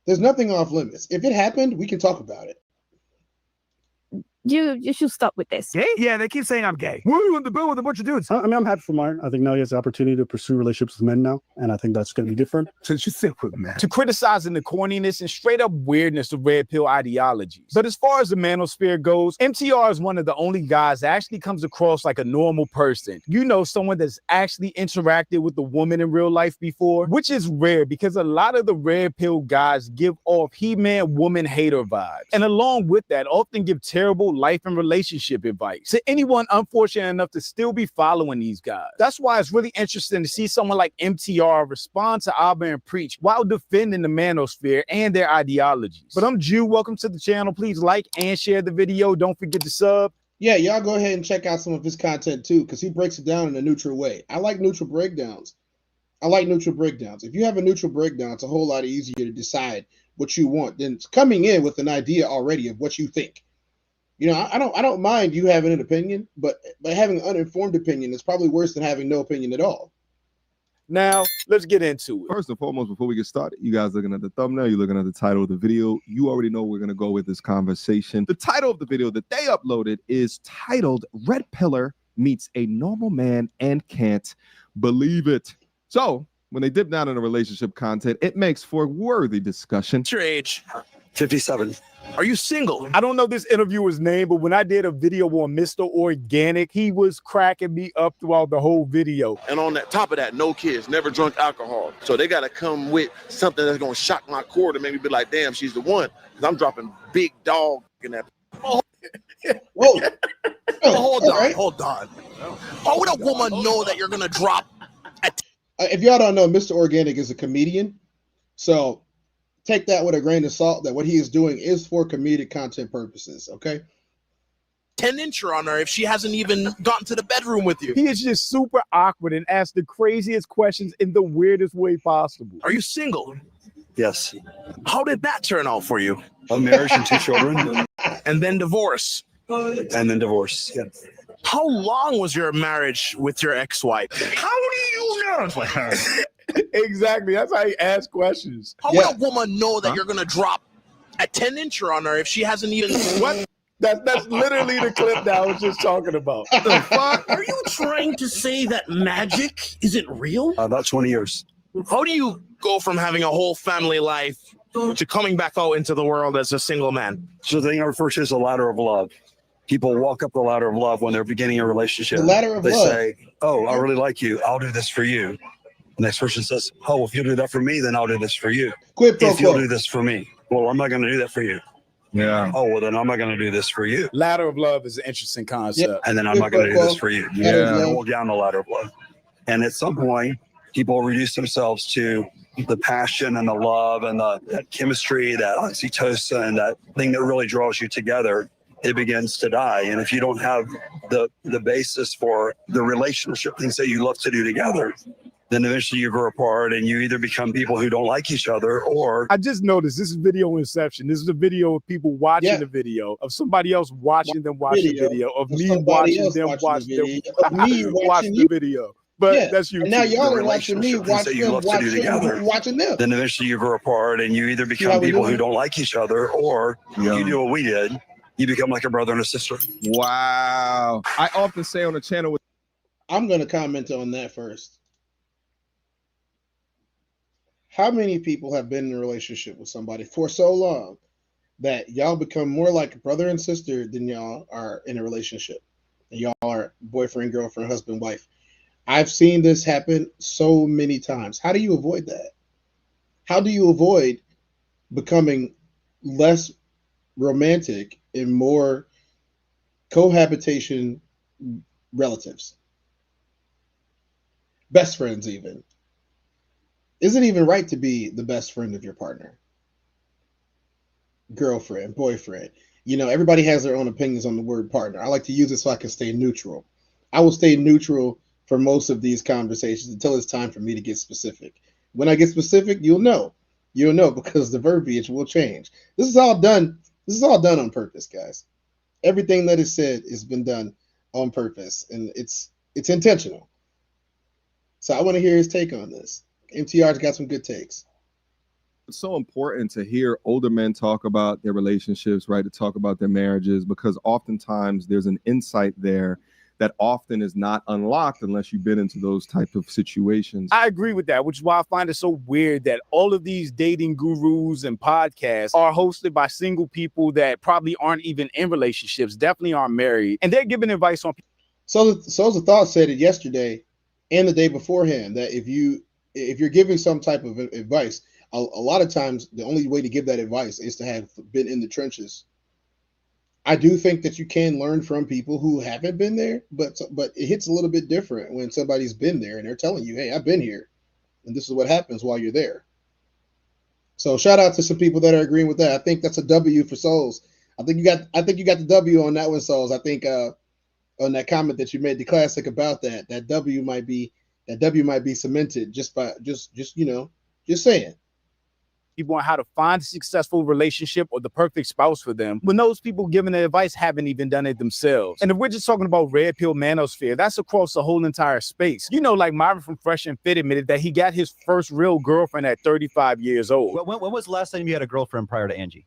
There's nothing off limits. If it happened, we can talk about it. You should stop with this. Gay? Yeah, they keep saying I'm gay. Why are you in the bill with a bunch of dudes? I mean, I'm happy for Martin. I think now he has the opportunity to pursue relationships with men now, and I think that's going to be different. Since you think with man. To criticizing the corniness and straight up weirdness of red pill ideologies. But as far as the manosphere goes, MTR is one of the only guys that actually comes across like a normal person. You know, someone that's actually interacted with a woman in real life before, which is rare because a lot of the red pill guys give off he-man woman hater vibes. And along with that, often give terrible life and relationship advice to anyone unfortunate enough to still be following these guys. That's why it's really interesting to see someone like MTR respond to Abba and Preach while defending the manosphere and their ideologies. But I'm Jew. Welcome to the channel. Please like and share the video. Don't forget to sub. Yeah, y'all go ahead and check out some of his content too, because he breaks it down in a neutral way. I like neutral breakdowns. If you have a neutral breakdown, it's a whole lot easier to decide what you want than coming in with an idea already of what you think. You know, I don't mind you having an opinion, but having an uninformed opinion is probably worse than having no opinion at all. Now, let's get into it. First and foremost, before we get started, you guys looking at the thumbnail, you're looking at the title of the video. You already know we're going to go with this conversation. The title of the video that they uploaded is titled Red Pillar Meets a Normal Man and Can't Believe It. So when they dip down into relationship content, it makes for worthy discussion. What's your age? 57. Are you single? I don't know this interviewer's name, but when I did a video on Mr. Organic, he was cracking me up throughout the whole video. And on that top of that, no kids, never drunk alcohol. So they got to come with something that's going to shock my core to make me be like, damn, she's the one. Because I'm dropping big dog in that. Oh. Whoa. Hold on. How would a woman know that you're going to drop? If y'all don't know, Mr. Organic is a comedian. So take that with a grain of salt, that what he is doing is for comedic content purposes, okay? 10-incher on her if she hasn't even gotten to the bedroom with you. He is just super awkward and asks the craziest questions in the weirdest way possible. Are you single? Yes. How did that turn out for you? A marriage and 2 children. And then divorce. And then divorce, yeah. How long was your marriage with your ex-wife? How do you know? Exactly. That's how he asks questions. How would a woman know that you're going to drop a 10-incher on her if she hasn't even... What? That's literally the clip that I was just talking about. The fuck? Are you trying to say that magic isn't real? About 20 years. How do you go from having a whole family life to coming back out into the world as a single man? So the thing I refer to as the ladder of love. People walk up the ladder of love when they're beginning a relationship. The ladder of love. They say, oh, I Yeah. really like you. I'll do this for you. The next person says, oh, if you'll do that for me, then I'll do this for you. Quid pro If you'll quo. do this for me. Well, I'm not going to do that for you. Yeah. Oh, well, then I'm not going to do this for you. Ladder of love is an interesting concept. And then I'm not going to do this for you. Yeah. And walk down the ladder of love. And at some point, people reduce themselves to the passion and the love and that chemistry, that oxytocin, that thing that really draws you together. It begins to die. And if you don't have the basis for the relationship, things that you love to do together, then eventually you grow apart and you either become people who don't like each other or... I just noticed this is video inception. This is a video of people watching the video, of somebody else watching them watch the video, of me watching them watch the watch the video. But that's you. And now y'all are watching me watch that you them, love to do together. watching them. Then eventually you grow apart and you either how become we people doing? who don't like each other or you do what we did. You become like a brother and a sister. Wow. I often say on the channel with I'm going to comment on that first. How many people have been in a relationship with somebody for so long that y'all become more like a brother and sister than y'all are in a relationship? And y'all are boyfriend, girlfriend, husband, wife. I've seen this happen so many times. How do you avoid that? How do you avoid becoming less romantic and more cohabitation relatives? Best friends even. Is it even right to be the best friend of your partner? Girlfriend, boyfriend. You know, everybody has their own opinions on the word partner. I like to use it so I can stay neutral. I will stay neutral for most of these conversations until it's time for me to get specific. When I get specific, you'll know. You'll know because the verbiage will change. This is all done. This is all done on purpose, guys. Everything that is said has been done on purpose, and it's intentional. So I want to hear his take on this. MTR's got some good takes. It's so important to hear older men talk about their relationships, right? To talk about their marriages, because oftentimes there's an insight there that often is not unlocked unless you've been into those type of situations. I agree with that, which is why I find it so weird that all of these dating gurus and podcasts are hosted by single people that probably aren't even in relationships, definitely aren't married, and they're giving advice on people. So the thought said it yesterday and the day beforehand that if you're giving some type of advice, a lot of times the only way to give that advice is to have been in the trenches. I do think that you can learn from people who haven't been there, but it hits a little bit different when somebody's been there and they're telling you, "Hey, I've been here, and this is what happens while you're there." So shout out to some people that are agreeing with that. I think that's a W for Souls. I think you got the W on that one, Souls. I think on that comment that you made, the classic about that W might be cemented just saying. People on how to find a successful relationship or the perfect spouse for them, when those people giving the advice haven't even done it themselves. And if we're just talking about red pill manosphere, that's across the whole entire space. You know, like Myron from Fresh and Fit admitted that he got his first real girlfriend at 35 years old. When was the last time you had a girlfriend prior to Angie?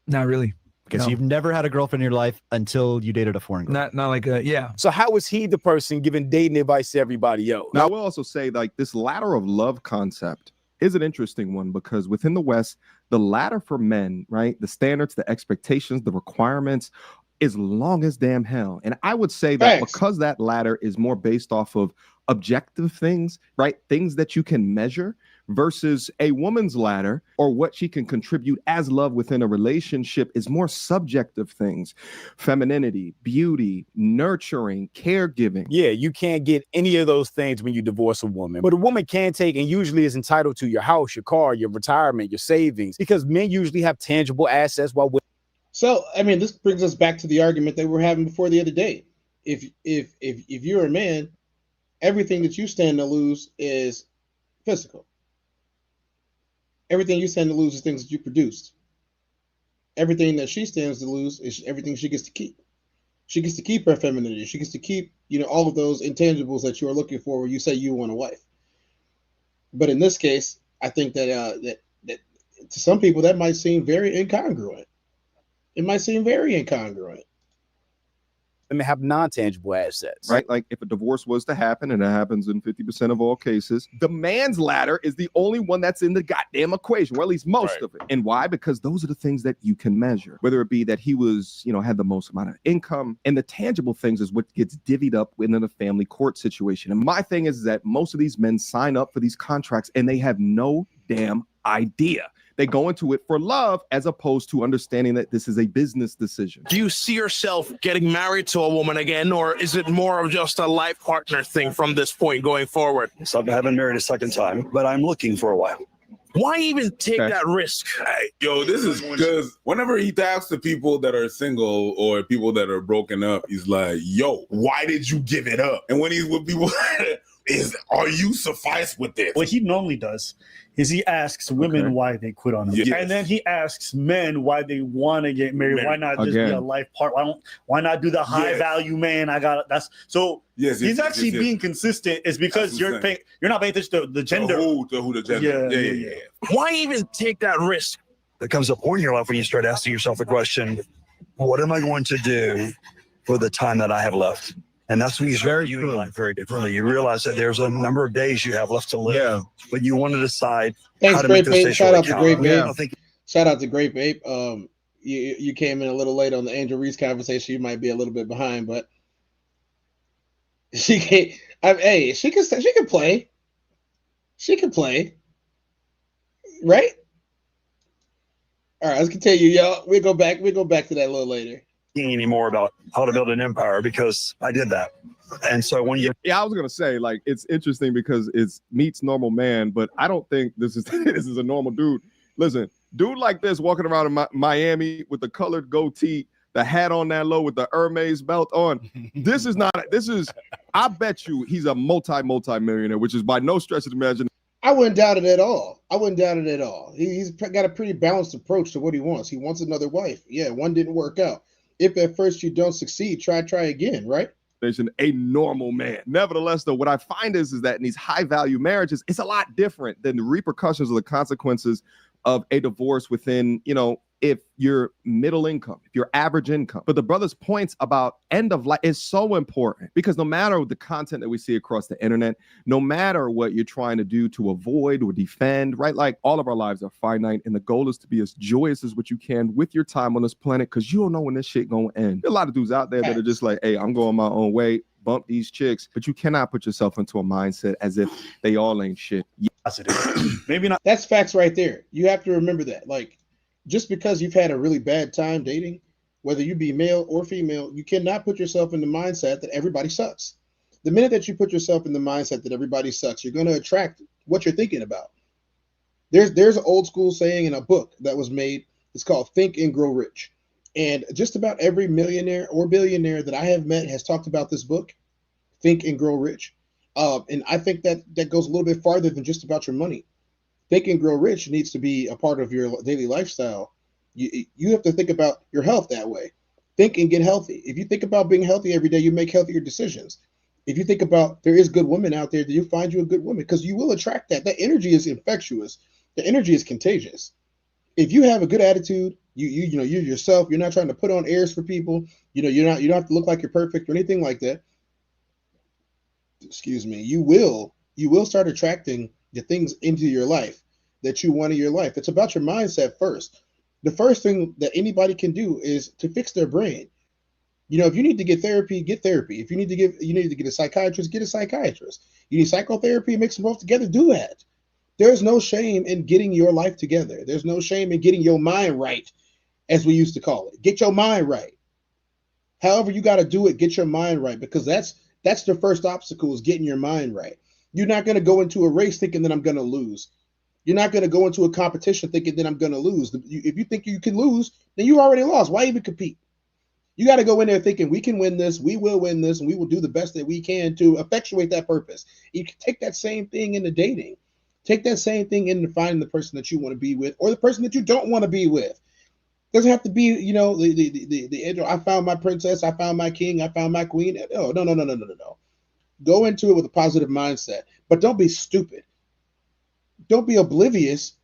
Not really. Okay, so you've never had a girlfriend in your life until you dated a foreign girl. Not like yeah. So how is he the person giving dating advice to everybody else? Now, I will also say, like, this ladder of love concept is an interesting one, because within the West, the ladder for men, right, the standards, the expectations, the requirements is long as damn hell. And I would say that because that ladder is more based off of objective things, right, things that you can measure, versus a woman's ladder or what she can contribute as love within a relationship is more subjective things: femininity, beauty, nurturing, caregiving. Yeah, you can't get any of those things when you divorce a woman, but a woman can take and usually is entitled to your house, your car, your retirement, your savings, because men usually have tangible assets while women. So, I mean, this brings us back to the argument that we were having before the other day. If you're a man, everything that you stand to lose is physical. Everything you stand to lose is things that you produced. Everything that she stands to lose is everything she gets to keep. She gets to keep her femininity. She gets to keep, all of those intangibles that you are looking for when you say you want a wife. But in this case, I think that to some people that might seem very incongruent. It might seem very incongruent. Women have non-tangible assets. Right? Like if a divorce was to happen, and it happens in 50% of all cases, the man's ladder is the only one that's in the goddamn equation, or at least most of it. And why? Because those are the things that you can measure, whether it be that he was, had the most amount of income, and the tangible things is what gets divvied up within a family court situation. And my thing is that most of these men sign up for these contracts and they have no damn idea. They go into it for love as opposed to understanding that this is a business decision. Do you see yourself getting married to a woman again, or is it more of just a life partner thing from this point going forward? So I haven't married a second time, but I'm looking for a while. Why even take that risk? Hey, yo, this is because whenever he talks to people that are single or people that are broken up, he's like, yo, why did you give it up? And when he's with people, are you suffice with this? What he normally does is he asks women why they quit on him. Yes. And then he asks men why they want to get married. Why not just be a life part? Why not do the high value man? He's actually being consistent. It's because you're not paying attention to the gender. Who the gender. Yeah. Why even take that risk? There comes a point in your life when you start asking yourself the question, what am I going to do for the time that I have left? And that's when you start viewing life very differently. You realize that there's a number of days you have left to live, but you want to decide how to make those days Shout out to Great count. Babe. Shout out to Great Babe. You came in a little late on the Angel Reese conversation. You might be a little bit behind, but she can play. She can play, right? All right, let's continue, y'all. We'll go back to that a little later. Anymore about how to build an empire, because I did that. And so when you I was gonna say, like, it's interesting because it's meets normal man, but I don't think this is a normal dude. Listen, dude like this walking around in Miami with the colored goatee, the hat on that low with the Hermes belt on. I bet you he's a multi-millionaire, which is by no stretch of the imagination. I wouldn't doubt it at all. He's got a pretty balanced approach to what he wants. He wants another wife. Yeah, one didn't work out. If at first you don't succeed, try again, right? a normal man. Nevertheless, though, what I find is that in these high value marriages, it's a lot different than the repercussions or the consequences of a divorce within, if you're middle income, if you're average income. But the brother's points about end of life is so important, because no matter the content that we see across the internet, no matter what you're trying to do to avoid or defend, right? Like, all of our lives are finite, and the goal is to be as joyous as what you can with your time on this planet, because you don't know when this shit gonna end. There are a lot of dudes out there that are just like, hey, I'm going my own way, bump these chicks, but you cannot put yourself into a mindset as if they all ain't shit. Yes, it is. Maybe not. That's facts right there. You have to remember that. Like, just because you've had a really bad time dating, whether you be male or female, you cannot put yourself in the mindset that everybody sucks. The minute that you put yourself in the mindset that everybody sucks, you're going to attract what you're thinking about. There's an old school saying in a book that was made. It's called Think and Grow Rich. And just about every millionaire or billionaire that I have met has talked about this book, Think and Grow Rich. And I think that goes a little bit farther than just about your money. Think and Grow Rich needs to be a part of your daily lifestyle. You have to think about your health that way. Think and get healthy. If you think about being healthy every day, you make healthier decisions. If you think about there is good women out there, then you find you a good woman, because you will attract that. That energy is infectious. The energy is contagious. If you have a good attitude, you're yourself. You're not trying to put on airs for people. You don't have to look like you're perfect or anything like that. Excuse me. You will start attracting the things into your life that you want in your life. It's about your mindset first. The first thing that anybody can do is to fix their brain. If you need to get therapy, get therapy. If you need to get a psychiatrist, get a psychiatrist. You need psychotherapy, mix them both together, do that. There's no shame in getting your life together. There's no shame in getting your mind right, as we used to call it. Get your mind right. However you got to do it, get your mind right, because that's the first obstacle, is getting your mind right. You're not going to go into a race thinking that I'm going to lose. You're not going to go into a competition thinking that I'm going to lose. If you think you can lose, then you already lost. Why even compete? You got to go in there thinking we can win this, we will win this, and we will do the best that we can to effectuate that purpose. You can take that same thing into dating. Take that same thing into finding the person that you want to be with, or the person that you don't want to be with. Doesn't have to be, the angel. I found my princess, I found my king, I found my queen. No. Go into it with a positive mindset, but don't be stupid. Don't be oblivious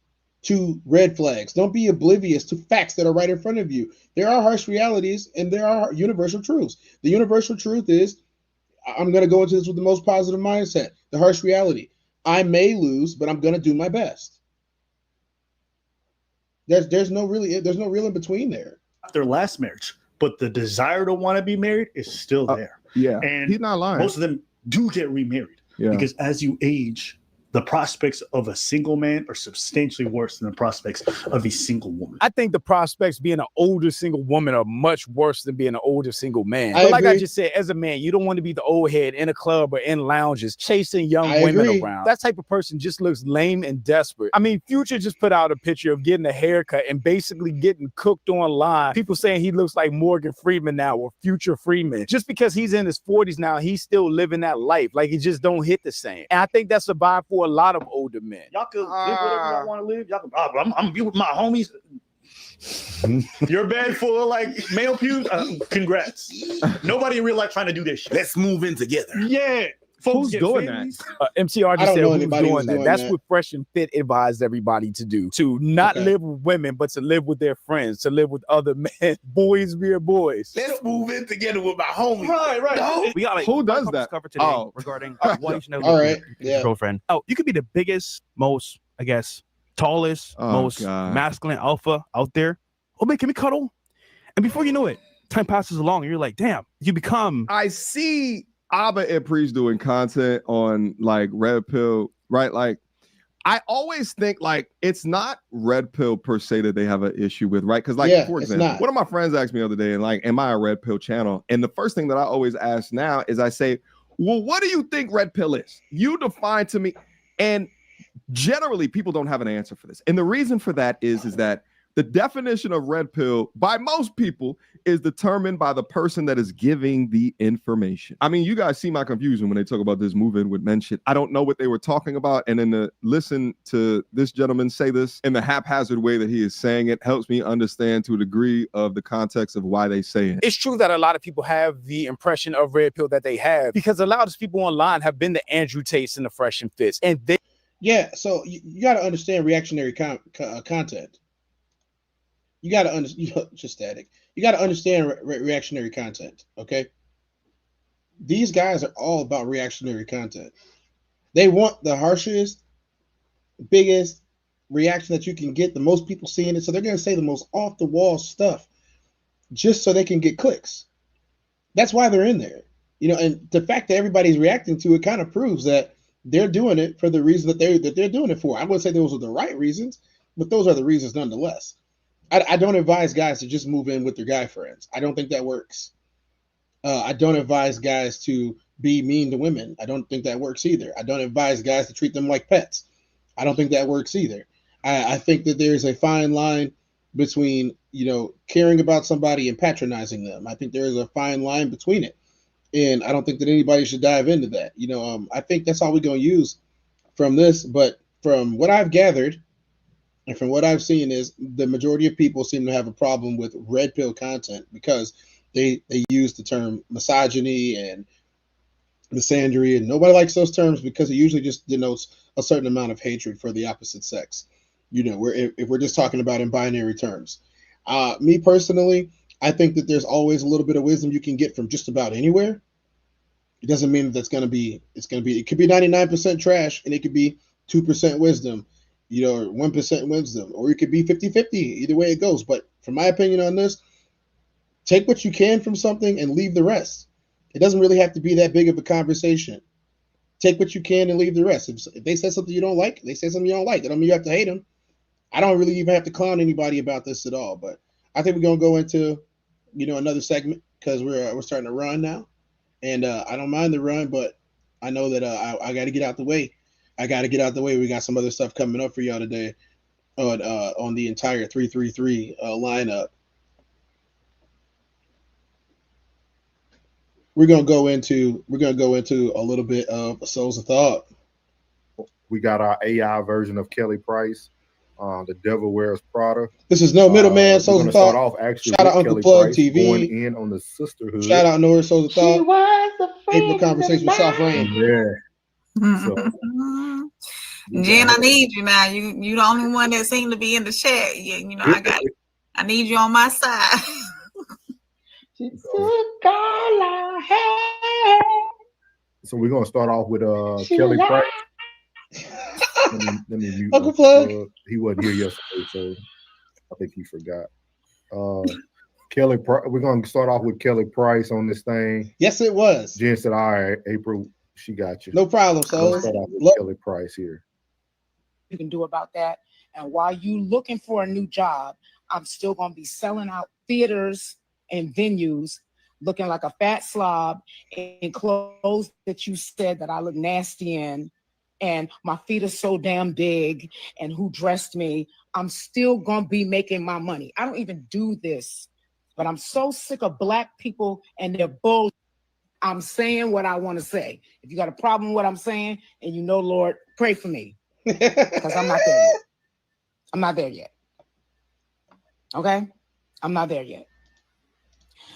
to red flags. Don't be oblivious to facts that are right in front of you. There are harsh realities and there are universal truths. The universal truth is, I'm going to go into this with the most positive mindset. The harsh reality, I may lose, but I'm going to do my best. There's no real in between there. Their last marriage, but the desire to want to be married is still there. Yeah, and he's not lying. Most of them do get remarried because as you age, the prospects of a single man are substantially worse than the prospects of a single woman. I think the prospects being an older single woman are much worse than being an older single man. But like I just said, as a man, you don't want to be the old head in a club or in lounges chasing young women around. That type of person just looks lame and desperate. I mean, Future just put out a picture of getting a haircut and basically getting cooked online. People saying he looks like Morgan Freeman now, or Future Freeman. Just because he's in his 40s now, he's still living that life. Like, it just don't hit the same. And I think that's a vibe for a lot of older men. Y'all could live whatever y'all want to live. Y'all could, I'm be with my homies. Your bed full of like male pubes. Congrats. Nobody in real life trying to do this shit. Let's move in together. Yeah. Who's doing that? MCR just said who's doing that. That's what Fresh and Fit advised everybody to do. To not live with women, but to live with their friends, to live with other men. Boys be boys. Let's move in together with my homies. Right. No. We got like who does that? Cover today regarding what you should know all right. your girlfriend. Oh, you could be the biggest, most, I guess, tallest, most masculine alpha out there. Oh man, can we cuddle? And before you know it, time passes along and you're like, damn, you become. I see Abba and Preach doing content on like Red Pill, right? Like, I always think like it's not Red Pill per se that they have an issue with, right? Because like, for example, one of my friends asked me the other day, and like, am I a Red Pill channel? And the first thing that I always ask now is I say, well, what do you think Red Pill is? You define to me. And generally people don't have an answer for this. And the reason for that is that The definition of red pill by most people is determined by the person that is giving the information. I mean, you guys see my confusion when they talk about this move-in with men shit. I don't know what they were talking about. And then to listen to this gentleman say this in the haphazard way that he is saying it helps me understand to a degree of the context of why they say it. It's true that a lot of people have the impression of red pill that they have because a lot of people online have been the Andrew Tates and the Fresh and Fits. And they so you got to understand reactionary content. You got to understand, just static. You got to understand reactionary content, okay? These guys are all about reactionary content. They want the harshest, biggest reaction that you can get, the most people seeing it. So they're going to say the most off-the-wall stuff just so they can get clicks. That's why they're in there. And the fact that everybody's reacting to it kind of proves that they're doing it for the reason that they're doing it for. I wouldn't say those are the right reasons, but those are the reasons nonetheless. I don't advise guys to just move in with their guy friends. I don't think that works. I don't advise guys to be mean to women. I don't think that works either. I don't advise guys to treat them like pets. I don't think that works either. I think that there's a fine line between, caring about somebody and patronizing them. I think there is a fine line between it. And I don't think that anybody should dive into that. I think that's all we're going to use from this. But from what I've gathered, and from what I've seen is the majority of people seem to have a problem with red pill content because they use the term misogyny and misandry, and nobody likes those terms because it usually just denotes a certain amount of hatred for the opposite sex. If we're just talking about in binary terms. Me personally, I think that there's always a little bit of wisdom you can get from just about anywhere. It doesn't mean that it could be 99% trash and it could be 2% wisdom. 1% wisdom, or it could be 50-50, either way it goes. But from my opinion on this, take what you can from something and leave the rest. It doesn't really have to be that big of a conversation. Take what you can and leave the rest. If they say something you don't like, they say something you don't like. That don't mean you have to hate them. I don't really even have to clown anybody about this at all. But I think we're gonna go into, another segment because we're starting to run now, and I don't mind the run, but I know that I got to get out the way. We got some other stuff coming up for y'all today on the entire 333 lineup. We're gonna go into a little bit of Souls of Thought. We got our AI version of Kelly Price. The Devil Wears Prada. This is No Middleman. Souls of Thought. Start off actually shout out Uncle Kelly Plug Price TV. Going in on the sisterhood. Shout out Norris Souls of Thought. April Conversation with South Rain. Yeah. So, Jen, I need you now. You the only one that seemed to be in the chat. I need you on my side. So we're gonna start off with Kelly Price. Let me mute Uncle Plug. He wasn't here yesterday, so I think he forgot. Kelly, we're gonna start off with Kelly Price on this thing. Yes, it was. Jen said, "All right, April, she got you." No problem. So start off with Kelly Price here. You can do about that. And while you looking for a new job, I'm still gonna be selling out theaters and venues, looking like a fat slob in clothes that you said that I look nasty in, and my feet are so damn big, and who dressed me. I'm still gonna be making my money. I don't even do this, but I'm so sick of black people and their bull. I'm saying what I want to say. If you got a problem with what I'm saying, and Lord, pray for me, because I'm not there yet. I'm not there yet. Okay? I'm not there yet.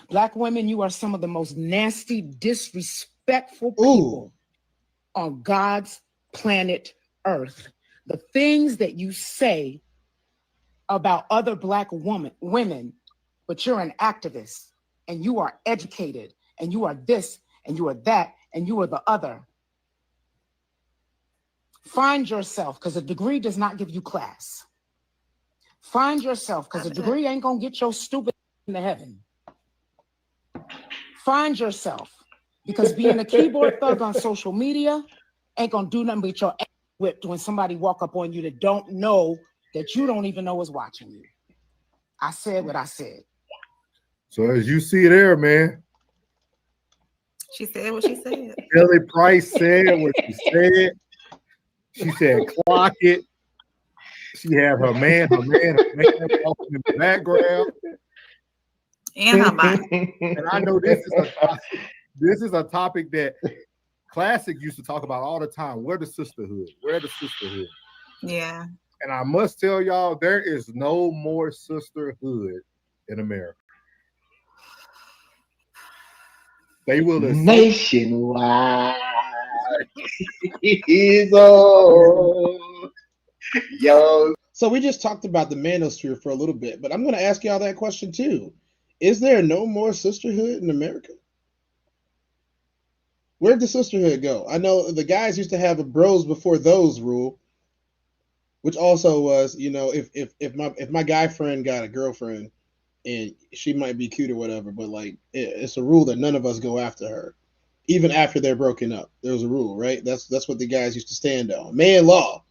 Black women, you are some of the most nasty, disrespectful people on God's planet Earth. The things that you say about other black women, but you're an activist and you are educated and you are this and you are that and you are the other. Find yourself, because a degree does not give you class. Find yourself, because a degree ain't gonna get your stupid into heaven. Find yourself, because being a keyboard thug on social media ain't gonna do nothing but your ass whipped when somebody walk up on you that don't know that you don't even know is watching you. I said what I said. So as you see there, man. She said what she said. Kelly Price said what she said. She said, clock it. She have her man walking in the background. And her body. And I know this is a topic that Classic used to talk about all the time. Where the sisterhood? Yeah. And I must tell y'all, there is no more sisterhood in America. They will nationwide. Yo. So we just talked about the manosphere for a little bit, but I'm going to ask y'all that question too. Is there no more sisterhood in America? Where'd the sisterhood go? I know the guys used to have a bros before those rule, which also was, you know, if my guy friend got a girlfriend and she might be cute or whatever, but like it's a rule that none of us go after her, even after they're broken up. There was a rule, right? That's what the guys used to stand on. Man law.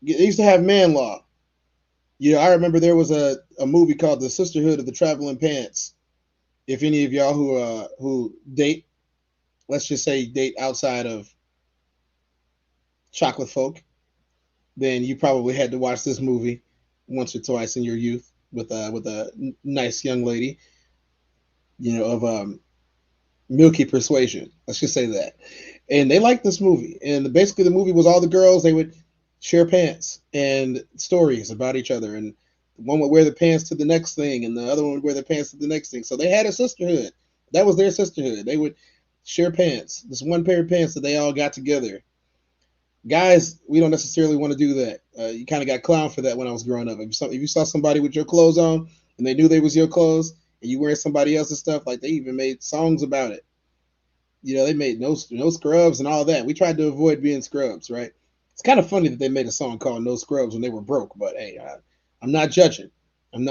They used to have man law. You know, I remember there was a movie called The Sisterhood of the Traveling Pants. If any of y'all who date, let's just say date outside of chocolate folk, then you probably had to watch this movie once or twice in your youth with a nice young lady, you know, of milky persuasion. Let's just say that. And they liked this movie. And basically the movie was all the girls, they would share pants and stories about each other. And one would wear the pants to the next thing, and the other one would wear the pants to the next thing. So they had a sisterhood. That was their sisterhood. They would share pants. This one pair of pants that they all got together. Guys, we don't necessarily want to do that. You kind of got clowned for that when I was growing up. If you saw somebody with your clothes on and they knew they was your clothes and you wearing somebody else's stuff, like they even made songs about it. You know, they made no scrubs and all that. We tried to avoid being scrubs, right? It's kind of funny that they made a song called No Scrubs when they were broke, but hey, I'm not judging. I'm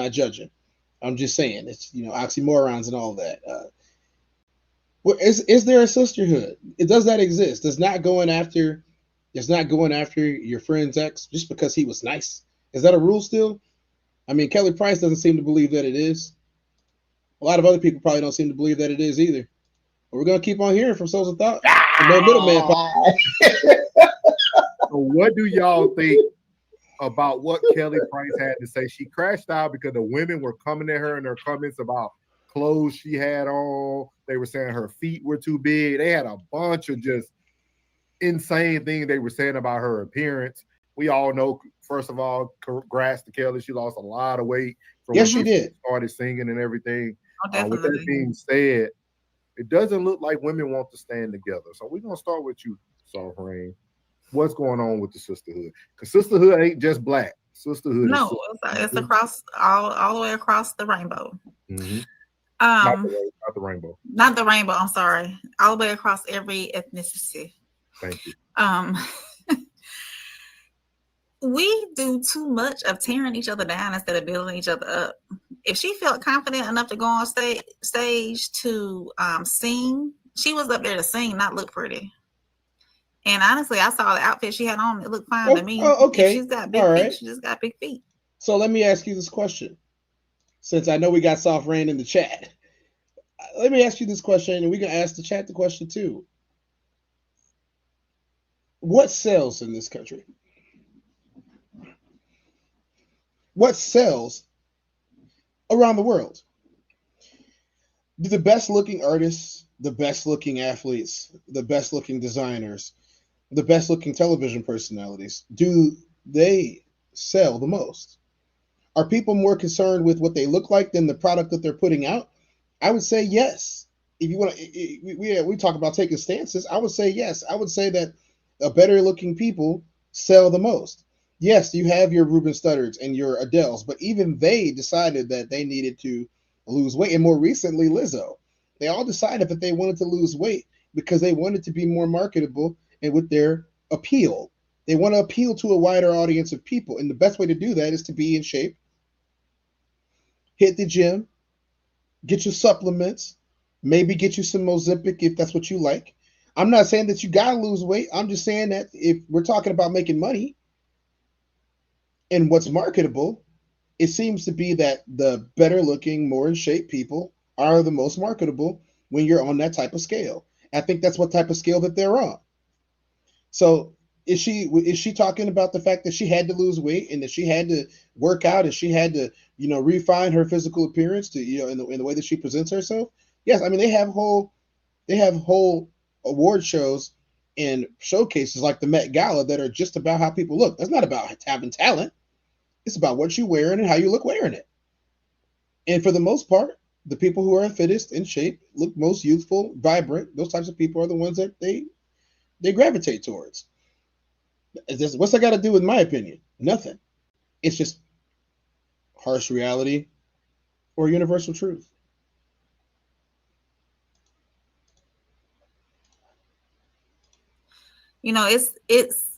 just saying it's, you know, oxymorons and all that. Is there a sisterhood? Does that exist? Does not going after your friend's ex just because he was nice? Is that a rule still? I mean, Kelly Price doesn't seem to believe that it is. A lot of other people probably don't seem to believe that it is either. But we're gonna keep on hearing from Souls of Thought. No middleman. So what do y'all think about what Kelly Price had to say? She crashed out because the women were coming at her in their comments about clothes she had on. They were saying her feet were too big. They had a bunch of just insane things they were saying about her appearance. We all know, first of all, congrats to Kelly. She lost a lot of weight from when she did started singing and everything. With that being said, it doesn't look like women want to stand together. So we're gonna start with you, Soft Rain. What's going on with the sisterhood? Because sisterhood ain't just black. Sisterhood it's across all the way across the rainbow. Mm-hmm. Not the rainbow. Not the rainbow. I'm sorry. All the way across every ethnicity. Thank you. We do too much of tearing each other down instead of building each other up. If she felt confident enough to go on stage to sing, she was up there to sing, not look pretty. And honestly, I saw the outfit she had on. It looked fine to me. Okay. If she's got big feet. She just got big feet. So let me ask you this question. Since I know we got Soft Rain in the chat, let me ask you this question, and we can ask the chat the question too. What sells in this country? What sells around the world? Do the best looking artists, the best looking athletes, the best looking designers, the best looking television personalities, do they sell the most? Are people more concerned with what they look like than the product that they're putting out? I would say yes. If you want to, we talk about taking stances. I would say yes. I would say that better looking people sell the most. Yes, you have your Ruben Studdards and your Adeles, but even they decided that they needed to lose weight. And more recently, Lizzo. They all decided that they wanted to lose weight because they wanted to be more marketable and with their appeal. They want to appeal to a wider audience of people. And the best way to do that is to be in shape, hit the gym, get your supplements, maybe get you some Ozempic if that's what you like. I'm not saying that you got to lose weight. I'm just saying that if we're talking about making money and what's marketable, it seems to be that the better looking, more in shape people are the most marketable when you're on that type of scale. I think that's what type of scale that they're on. So Is she talking about the fact that she had to lose weight and that she had to work out and she had to, refine her physical appearance to, in the way that she presents herself? Yes, I mean they have whole award shows and showcases like the Met Gala that are just about how people look. That's not about having talent. It's about what you're wearing and how you look wearing it. And for the most part, the people who are fittest, in shape, look most youthful, vibrant, those types of people are the ones that they gravitate towards. What's that got to do with my opinion? Nothing. It's just harsh reality or universal truth. It's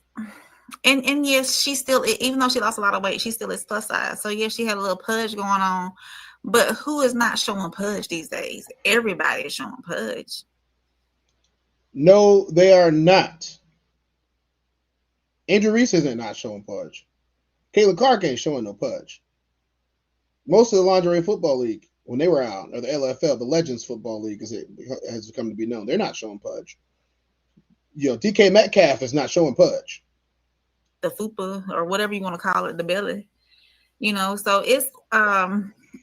and yes, she still, even though she lost a lot of weight, she still is plus size. So yes, she had a little pudge going on, but who is not showing pudge these days? Everybody is showing pudge. No, they are not. Angel Reese isn't not showing pudge. Kayla Clark ain't showing no pudge. Most of the Lingerie Football League, when they were out, or the LFL, the Legends Football League, as it has come to be known, they're not showing pudge. DK Metcalf is not showing pudge. The fupa or whatever you want to call it, the belly. So it's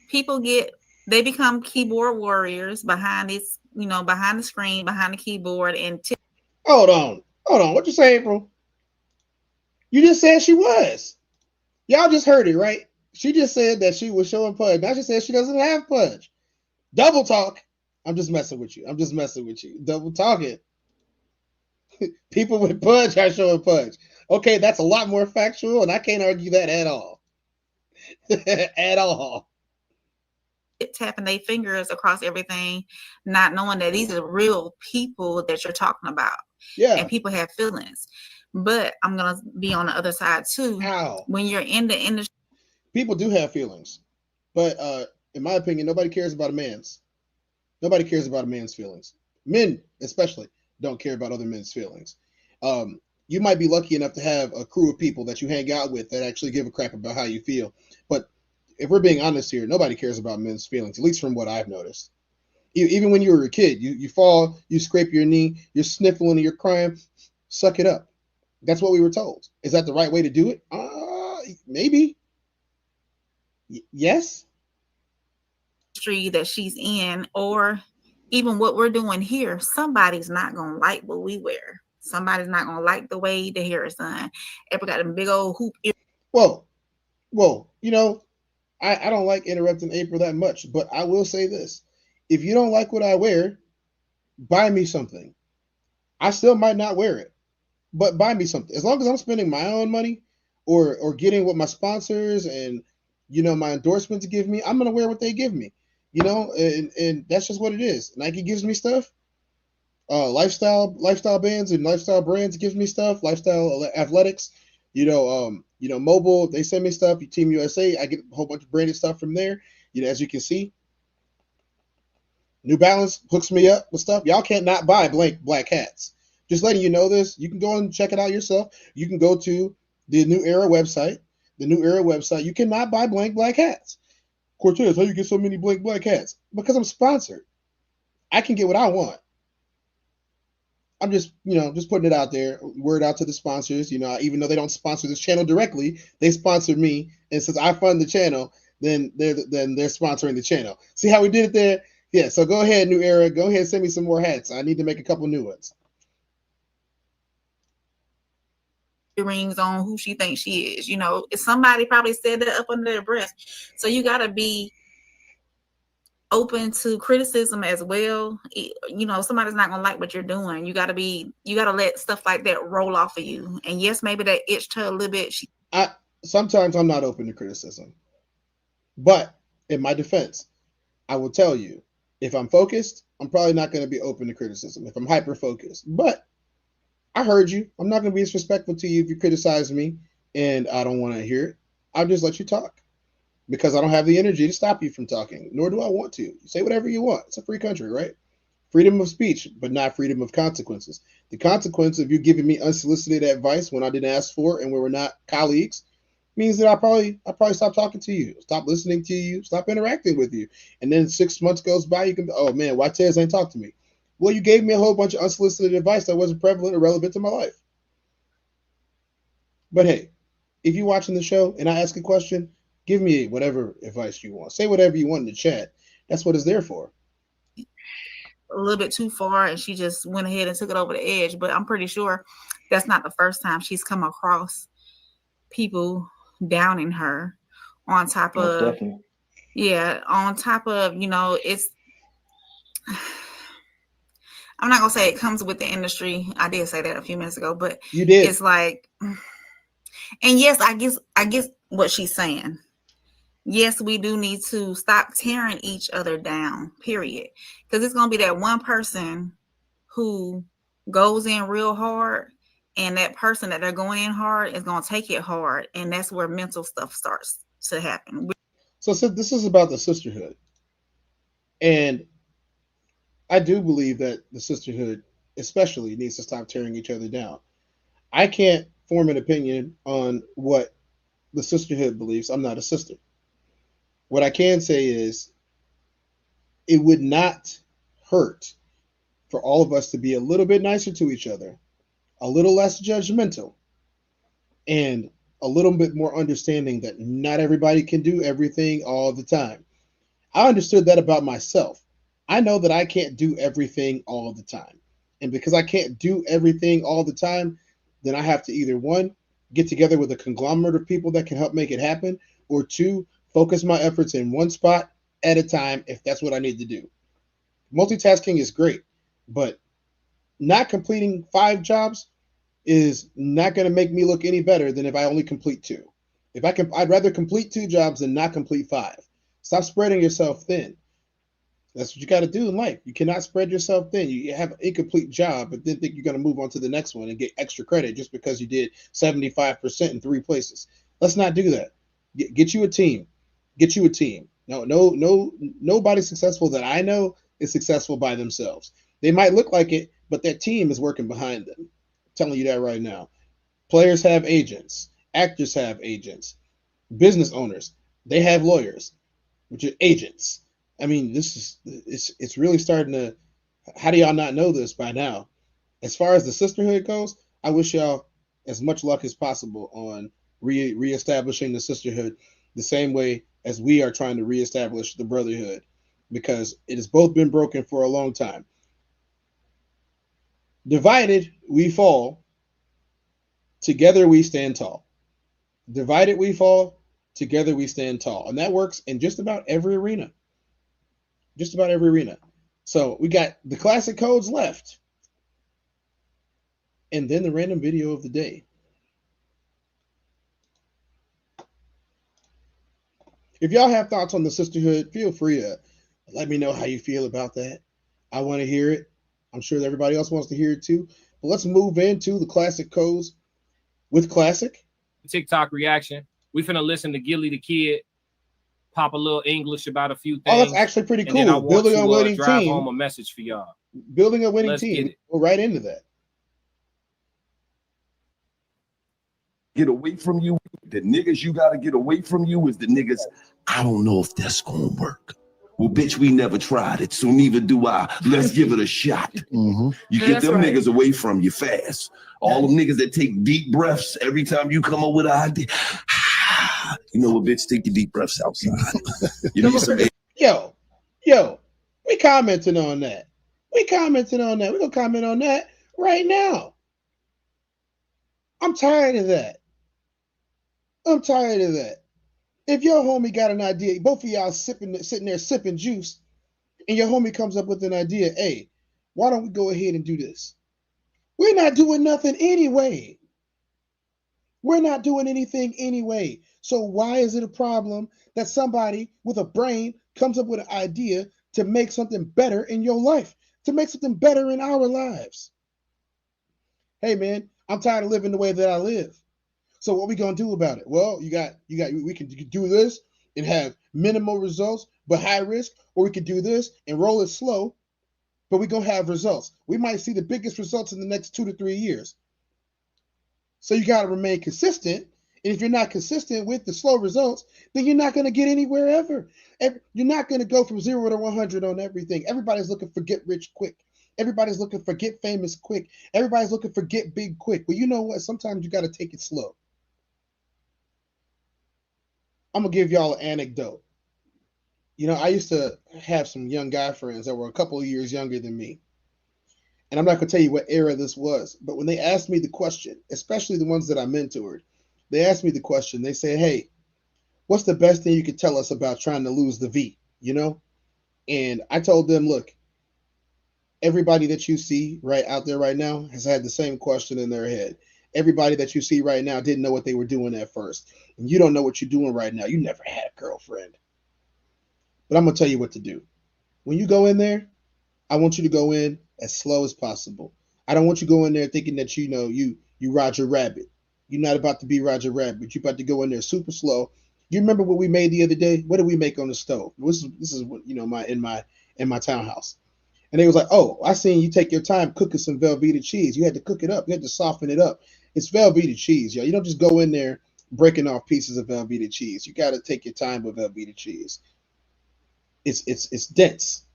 people they become keyboard warriors behind this, behind the screen, behind the keyboard, and hold on. What you say, April? You just said she was. Y'all just heard it, right? She just said that she was showing pudge. Now she said she doesn't have pudge. Double talk. I'm just messing with you. Double talking. People with pudge are showing pudge. Okay, that's a lot more factual, and I can't argue that at all. At all. Tapping their fingers across everything, not knowing that these are real people that you're talking about. Yeah. And people have feelings. But I'm going to be on the other side too. How? When you're in the industry. People do have feelings. But in my opinion, nobody cares about a man's. Nobody cares about a man's feelings. Men, especially, don't care about other men's feelings. You might be lucky enough to have a crew of people that you hang out with that actually give a crap about how you feel. But if we're being honest here, nobody cares about men's feelings, at least from what I've noticed. Even when you were a kid, you fall, you scrape your knee, you're sniffling and you're crying, suck it up. That's what we were told. Is that the right way to do it? Maybe. Yes. That she's in, or even what we're doing here, somebody's not going to like what we wear. Somebody's not going to like the way the hair is done. Ever got a big old hoop ear. Whoa. I don't like interrupting April that much, but I will say this. If you don't like what I wear, buy me something. I still might not wear it, but buy me something. As long as I'm spending my own money or getting what my sponsors and, my endorsements give me, I'm going to wear what they give me, and that's just what it is. Nike gives me stuff. Lifestyle bands and lifestyle brands gives me stuff. Lifestyle athletics, mobile, they send me stuff. Team USA, I get a whole bunch of branded stuff from there. As you can see, New Balance hooks me up with stuff. Y'all can't not buy black hats. Just letting you know this. You can go and check it out yourself. You can go to the New Era website. The New Era website. You cannot buy black hats. Cortez, how you get so many black hats? Because I'm sponsored. I can get what I want. I'm just putting it out there, word out to the sponsors. Even though they don't sponsor this channel directly, they sponsor me, and since I fund the channel, then they're sponsoring the channel. See how we did it there? Yeah. So go ahead, New Era. Go ahead and send me some more hats. I need to make a couple new ones. Rings on who she thinks she is. Somebody probably said that up under their breath. So you got to be open to criticism as well. Somebody's not gonna like what you're doing. You gotta let stuff like that roll off of you. And yes, maybe that itched her a little bit. Sometimes I'm not open to criticism, but in my defense, I will tell you, if I'm focused, I'm probably not going to be open to criticism. If I'm hyper focused, but I heard you. I'm not going to be disrespectful to you if you criticize me and I don't want to hear it. I'll just let you talk. Because I don't have the energy to stop you from talking, nor do I want to. You say whatever you want. It's a free country, right? Freedom of speech, but not freedom of consequences. The consequence of you giving me unsolicited advice when I didn't ask for it and we were not colleagues means that I probably stop talking to you, stop listening to you, stop interacting with you. And then 6 months goes by, you can be, oh man, why Tez ain't talk to me? Well, you gave me a whole bunch of unsolicited advice that wasn't prevalent or relevant to my life. But hey, if you're watching the show and I ask a question, give me whatever advice you want. Say whatever you want in the chat. That's what it's there for. A little bit too far, and she just went ahead and took it over the edge. But I'm pretty sure that's not the first time she's come across people downing her. On top of, yeah, on top of, it's. I'm not gonna say it comes with the industry. I did say that a few minutes ago, but you did. It's like, and yes, I guess what she's saying. Yes, we do need to stop tearing each other down, period. Because it's going to be that one person who goes in real hard, and that person that they're going in hard is going to take it hard. And that's where mental stuff starts to happen. So this is about the sisterhood. And I do believe that the sisterhood especially needs to stop tearing each other down. I can't form an opinion on what the sisterhood believes. I'm not a sister. What I can say is it would not hurt for all of us to be a little bit nicer to each other, a little less judgmental, and a little bit more understanding that not everybody can do everything all the time. I understood that about myself. I know that I can't do everything all the time. And because I can't do everything all the time, then I have to either one, get together with a conglomerate of people that can help make it happen, or two, focus my efforts in one spot at a time if that's what I need to do. Multitasking is great, but not completing 5 jobs is not going to make me look any better than if I only complete 2. I'd rather complete 2 jobs than not complete 5. Stop spreading yourself thin. That's what you got to do in life. You cannot spread yourself thin. You have an incomplete job, but then think you're going to move on to the next one and get extra credit just because you did 75% in 3 places. Let's not do that. Get you a team. Get you a team. No, nobody successful that I know is successful by themselves. They might look like it, but their team is working behind them. I'm telling you that right now. Players have agents. Actors have agents. Business owners, they have lawyers, which are agents. I mean, it's really starting to. How do y'all not know this by now? As far as the sisterhood goes, I wish y'all as much luck as possible on reestablishing the sisterhood the same way as we are trying to reestablish the brotherhood, because it has both been broken for a long time. Divided, we fall. Together, we stand tall. Divided, we fall. Together, we stand tall. And that works in just about every arena. Just about every arena. So we got the classic codes left. And then the random video of the day. If y'all have thoughts on the sisterhood, feel free to let me know how you feel about that. I want to hear it. I'm sure that everybody else wants to hear it too. But let's move into the classic codes with Classic. TikTok reaction. We finna listen to Gilly the Kid pop a little English about a few things. Oh, that's actually pretty cool. And then I want Building a winning drive team. home a message for y'all. Building a winning Let's team. get it. We're right into that. Get away from you. The niggas you gotta get away from you is the niggas. I don't know if that's gonna work. Well, bitch, we never tried it, so neither do I. Let's give it a shot. You get them niggas away from you fast. All them niggas that take deep breaths every time you come up with an idea. You know what, bitch? Take your deep breaths outside. You need some Yo, we commenting on that. We're gonna comment on that right now. I'm tired of that. If your homie got an idea, both of y'all sitting there sipping juice, and your homie comes up with an idea, hey, why don't we go ahead and do this? We're not doing nothing anyway. We're not doing anything anyway. So why is it a problem that somebody with a brain comes up with an idea to make something better in your life, to make something better in our lives? Hey man, I'm tired of living the way that I live. So what we gonna do about it? Well, we can do this and have minimal results but high risk, or we could do this and roll it slow, but we're gonna have results. We might see the biggest results in the next 2 to 3 years. So you gotta remain consistent. And if you're not consistent with the slow results, then you're not gonna get anywhere ever. You're not gonna go from 0 to 100 on everything. Everybody's looking for get rich quick. Everybody's looking for get famous quick. Everybody's looking for get big quick. Well, you know what? Sometimes you gotta take it slow. I'm gonna give y'all an anecdote. You know, I used to have some young guy friends that were a couple of years younger than me. And I'm not going to tell you what era this was, but when they asked me the question, especially the ones that I mentored, they asked me the question. They say, hey, what's the best thing you could tell us about trying to lose the V, you know? And I told them, look, everybody that you see right out there right now has had the same question in their head. Everybody that you see right now didn't know what they were doing at first. And you don't know what you're doing right now. You never had a girlfriend. But I'm going to tell you what to do. When you go in there, I want you to go in as slow as possible. I don't want you to go in there thinking that you Roger Rabbit. You're not about to be Roger Rabbit. You're about to go in there super slow. You remember what we made the other day? What did we make on the stove? This is what in my townhouse. And they was like, oh, I seen you take your time cooking some Velveeta cheese. You had to cook it up. You had to soften it up. It's Velveeta cheese, yo. You don't just go in there breaking off pieces of Velveeta cheese. You got to take your time with Velveeta cheese. It's dense.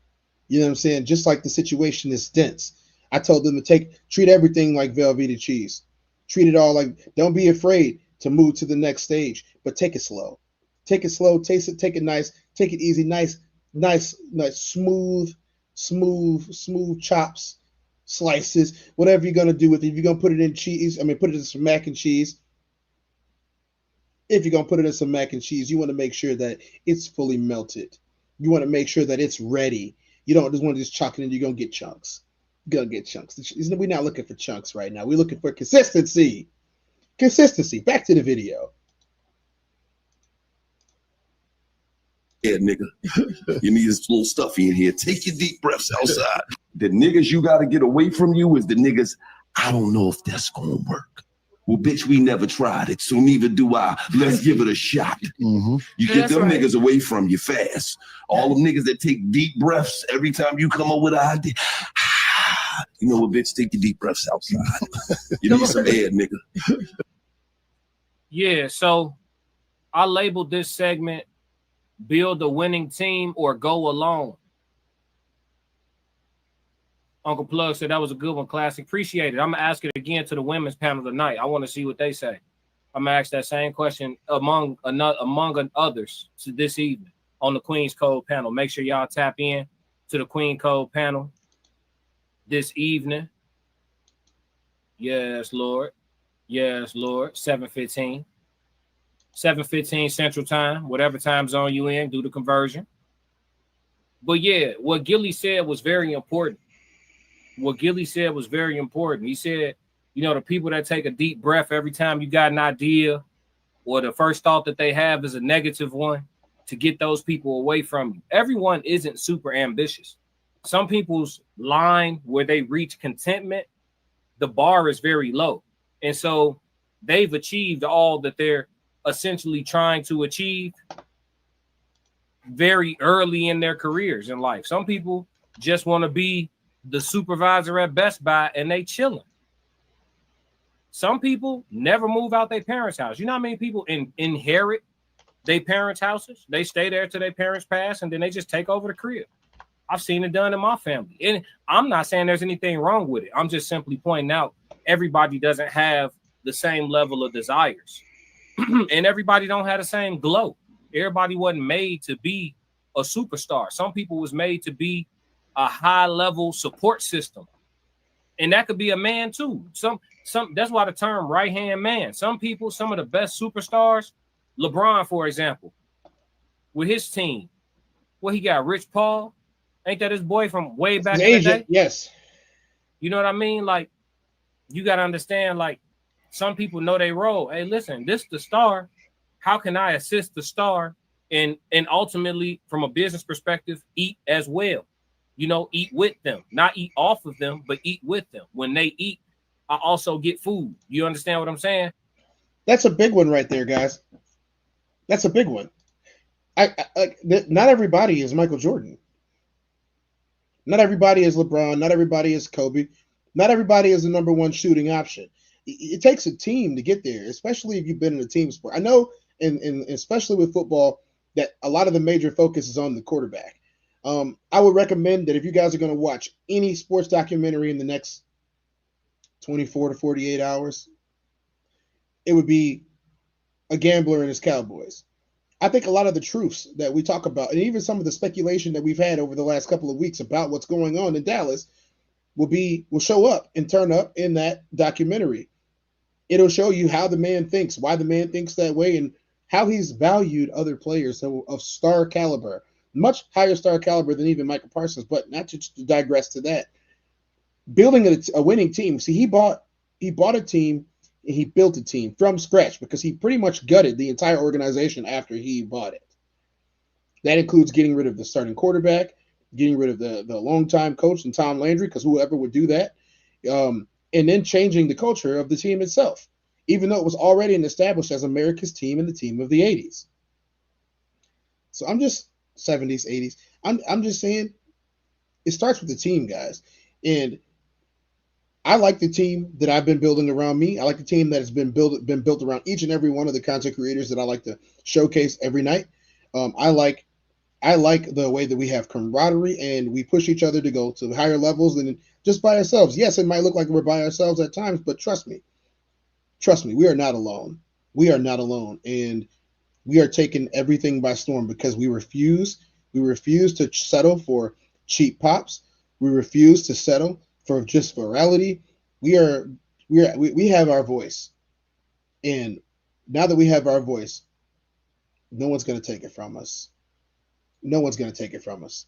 You know what I'm saying? Just like the situation is dense. I told them to treat everything like Velveeta cheese. Treat it all like, don't be afraid to move to the next stage, but take it slow. Take it slow, taste it, take it nice, take it easy, nice, smooth chops, slices, whatever you're gonna do with it. If you're gonna put it in cheese, put it in some mac and cheese. If you're gonna put it in some mac and cheese, you want to make sure that it's fully melted. You want to make sure that it's ready. You don't just want to just chuck it in. You're gonna get chunks. You're gonna get chunks. We're not looking for chunks right now. We're looking for consistency. Consistency. Back to the video. Yeah, nigga. You need this little stuffy in here. Take your deep breaths outside. The niggas you gotta get away from you is the niggas, I don't know if that's gonna work. Well, bitch, we never tried it, so neither do I. Let's give it a shot. You get them niggas away from you fast. All them niggas that take deep breaths every time you come up with an idea. You know what, bitch? Take your deep breaths outside. You need some air, nigga. Yeah, so I labeled this segment Build a Winning Team or Go Alone. Uncle Plug said that was a good one, classic. Appreciate it. I'm going to ask it again to the women's panel tonight. I want to see what they say. I'm going to ask that same question among others this evening on the Queen's Code panel. Make sure y'all tap in to the Queen Code panel this evening. Yes, Lord. Yes, Lord. 7:15. 7:15 Central Time. Whatever time zone you in, do the conversion. But yeah, what Gilly said was very important. He said, the people that take a deep breath every time you got an idea or the first thought that they have is a negative one, to get those people away from you. Everyone isn't super ambitious. Some people's line where they reach contentment, the bar is very low. And so they've achieved all that they're essentially trying to achieve very early in their careers in life. Some people just want to be the supervisor at Best Buy and they chilling. Some people never move out their parents' house. You know how many people inherit their parents' houses? They stay there till their parents pass and then they just take over the crib. I've seen it done in my family. And I'm not saying there's anything wrong with it. I'm just simply pointing out everybody doesn't have the same level of desires. And everybody don't have the same glow. Everybody wasn't made to be a superstar. Some people was made to be a high-level support system. And that could be a man too. Some that's why the term right-hand man. Some people, some of the best superstars, LeBron, for example, with his team. He got Rich Paul. Ain't that his boy from way back in the day? Yes. You know what I mean? Like, you got to understand, like, some people know their role. Hey, listen, this is the star. How can I assist the star and ultimately, from a business perspective, eat as well? Eat with them, not eat off of them, but eat with them. When they eat, I also get food. You understand what I'm saying? That's a big one right there, guys. That's a big one. Not everybody is Michael Jordan. Not everybody is LeBron. Not everybody is Kobe. Not everybody is the number one shooting option. It takes a team to get there, especially if you've been in a team sport. I know, and especially with football, that a lot of the major focus is on the quarterback. I would recommend that if you guys are going to watch any sports documentary in the next 24 to 48 hours, it would be A Gambler and His Cowboys. I think a lot of the truths that we talk about, and even some of the speculation that we've had over the last couple of weeks about what's going on in Dallas, will show up and turn up in that documentary. It'll show you how the man thinks, why the man thinks that way, and how he's valued other players of star caliber, much higher star caliber than even Michael Parsons. But not to digress to that, building a winning team. See, he bought a team and he built a team from scratch because he pretty much gutted the entire organization after he bought it. That includes getting rid of the starting quarterback, getting rid of the longtime coach and Tom Landry, because whoever would do that, and then changing the culture of the team itself, even though it was already established as America's team and the team of the 80s. So I'm just 70s, 80s. I'm just saying it starts with the team, guys. And I like the team that I've been building around me. I like the team that has been built around each and every one of the content creators that I like to showcase every night. I like the way that we have camaraderie and we push each other to go to higher levels than just by ourselves. Yes, it might look like we're by ourselves at times, but trust me, we are not alone. We are not alone. And we are taking everything by storm because we refuse to settle for cheap pops. We refuse to settle for just virality. We have our voice. And now that we have our voice, no one's going to take it from us. No one's going to take it from us.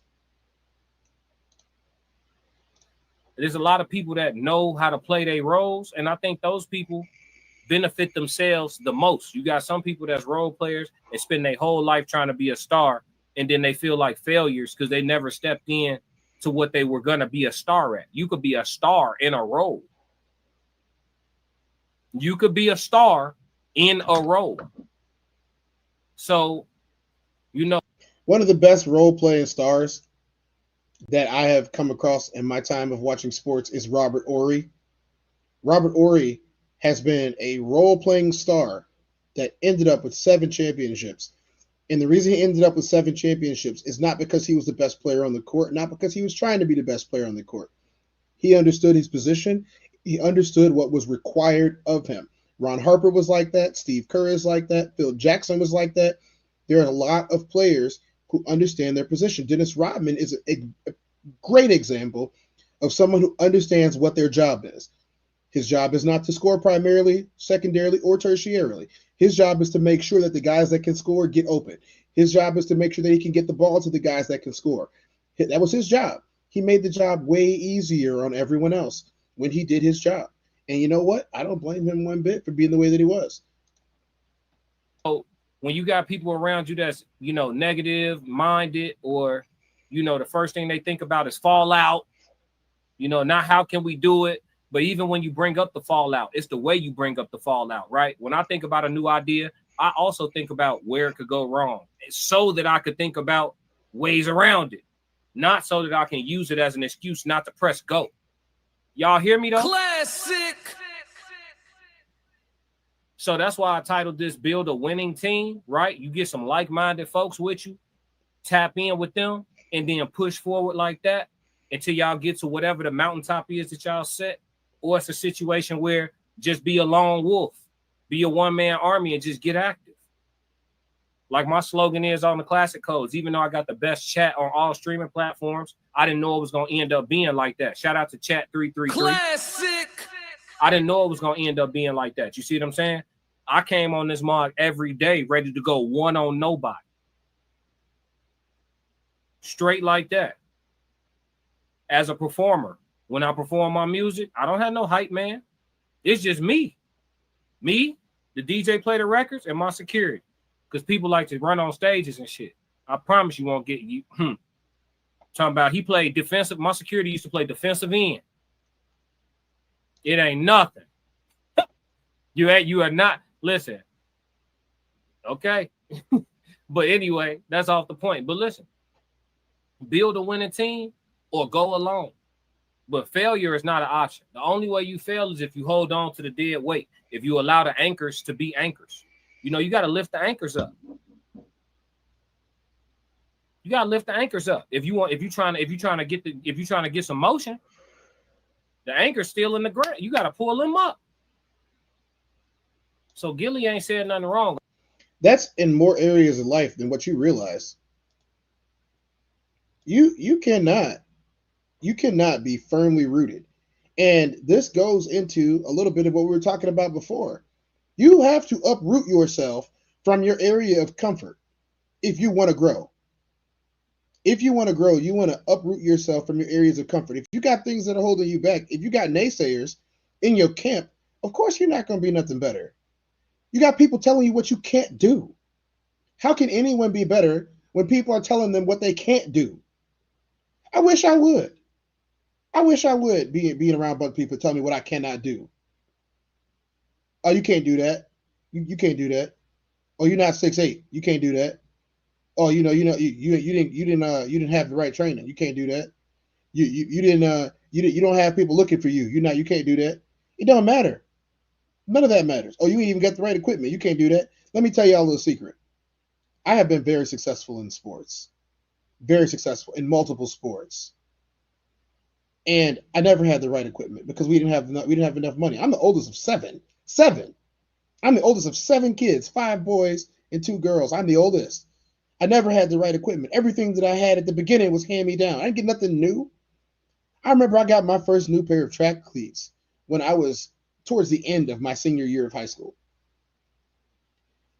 There's a lot of people that know how to play their roles, and I think those people benefit themselves the most. You got some people that's role players and spend their whole life trying to be a star, and then they feel like failures because they never stepped in to what they were going to be a star at. You could be a star in a role. You could be a star in a role. So, one of the best role-playing stars that I have come across in my time of watching sports is Robert Horry. Robert Horry has been a role-playing star that ended up with 7 championships. And the reason he ended up with 7 championships is not because he was the best player on the court, not because he was trying to be the best player on the court. He understood his position. He understood what was required of him. Ron Harper was like that. Steve Kerr is like that. Phil Jackson was like that. There are a lot of players who understand their position. Dennis Rodman is a great example of someone who understands what their job is. His job is not to score primarily, secondarily, or tertiarily. His job is to make sure that the guys that can score get open. His job is to make sure that he can get the ball to the guys that can score. That was his job. He made the job way easier on everyone else when he did his job. And you know what? I don't blame him one bit for being the way that he was. When you got people around you that's, negative minded, or, the first thing they think about is fallout, not how can we do it? But even when you bring up the fallout, it's the way you bring up the fallout, right? When I think about a new idea, I also think about where it could go wrong so that I could think about ways around it, not so that I can use it as an excuse not to press go. Y'all hear me though? Classic. So that's why I titled this Build a Winning Team, right? You get some like-minded folks with you, tap in with them, and then push forward like that until y'all get to whatever the mountaintop is that y'all set. Or it's a situation where just be a lone wolf, be a one-man army and just get active. Like my slogan is on the Classic Codes, even though I got the best chat on all streaming platforms, I didn't know it was going to end up being like that. Shout out to Chat 333. Classic. I didn't know it was going to end up being like that. You see what I'm saying? I came on this mod every day ready to go one on nobody. Straight like that. As a performer, when I perform my music, I don't have no hype, man. It's just me. Me, the DJ play the records, and my security. Because people like to run on stages and shit. I promise you won't get you. Talking about he played defensive. My security used to play defensive end. It ain't nothing. You are not. Listen. Okay. But anyway, that's off the point. But listen, build a winning team or go alone. But failure is not an option. The only way you fail is if you hold on to the dead weight. If you allow the anchors to be anchors. You got to lift the anchors up. You got to lift the anchors up. If you're trying to get some motion, the anchor's still in the ground. You got to pull them up. So Gilly ain't said nothing wrong. That's in more areas of life than what you realize. You cannot be firmly rooted. And this goes into a little bit of what we were talking about before. You have to uproot yourself from your area of comfort if you want to grow. If you want to grow, you want to uproot yourself from your areas of comfort. If you got things that are holding you back, if you got naysayers in your camp, of course you're not going to be nothing better. You got people telling you what you can't do. How can anyone be better when people are telling them what they can't do? I wish I would. I wish I would being around a bunch of people telling me what I cannot do. Oh, you can't do that. You can't do that. Oh, you're not 6'8". You can't do that. Oh, you didn't have the right training. You can't do that. You don't have people looking for you. You can't do that. It don't matter. None of that matters. Oh, you ain't even got the right equipment. You can't do that. Let me tell y'all a little secret. I have been very successful in sports. Very successful in multiple sports. And I never had the right equipment because we didn't have enough money. I'm the oldest of seven. I'm the oldest of 7 kids, 5 boys and 2 girls. I'm the oldest. I never had the right equipment. Everything that I had at the beginning was hand-me-down. I didn't get nothing new. I remember I got my first new pair of track cleats when I was towards the end of my senior year of high school.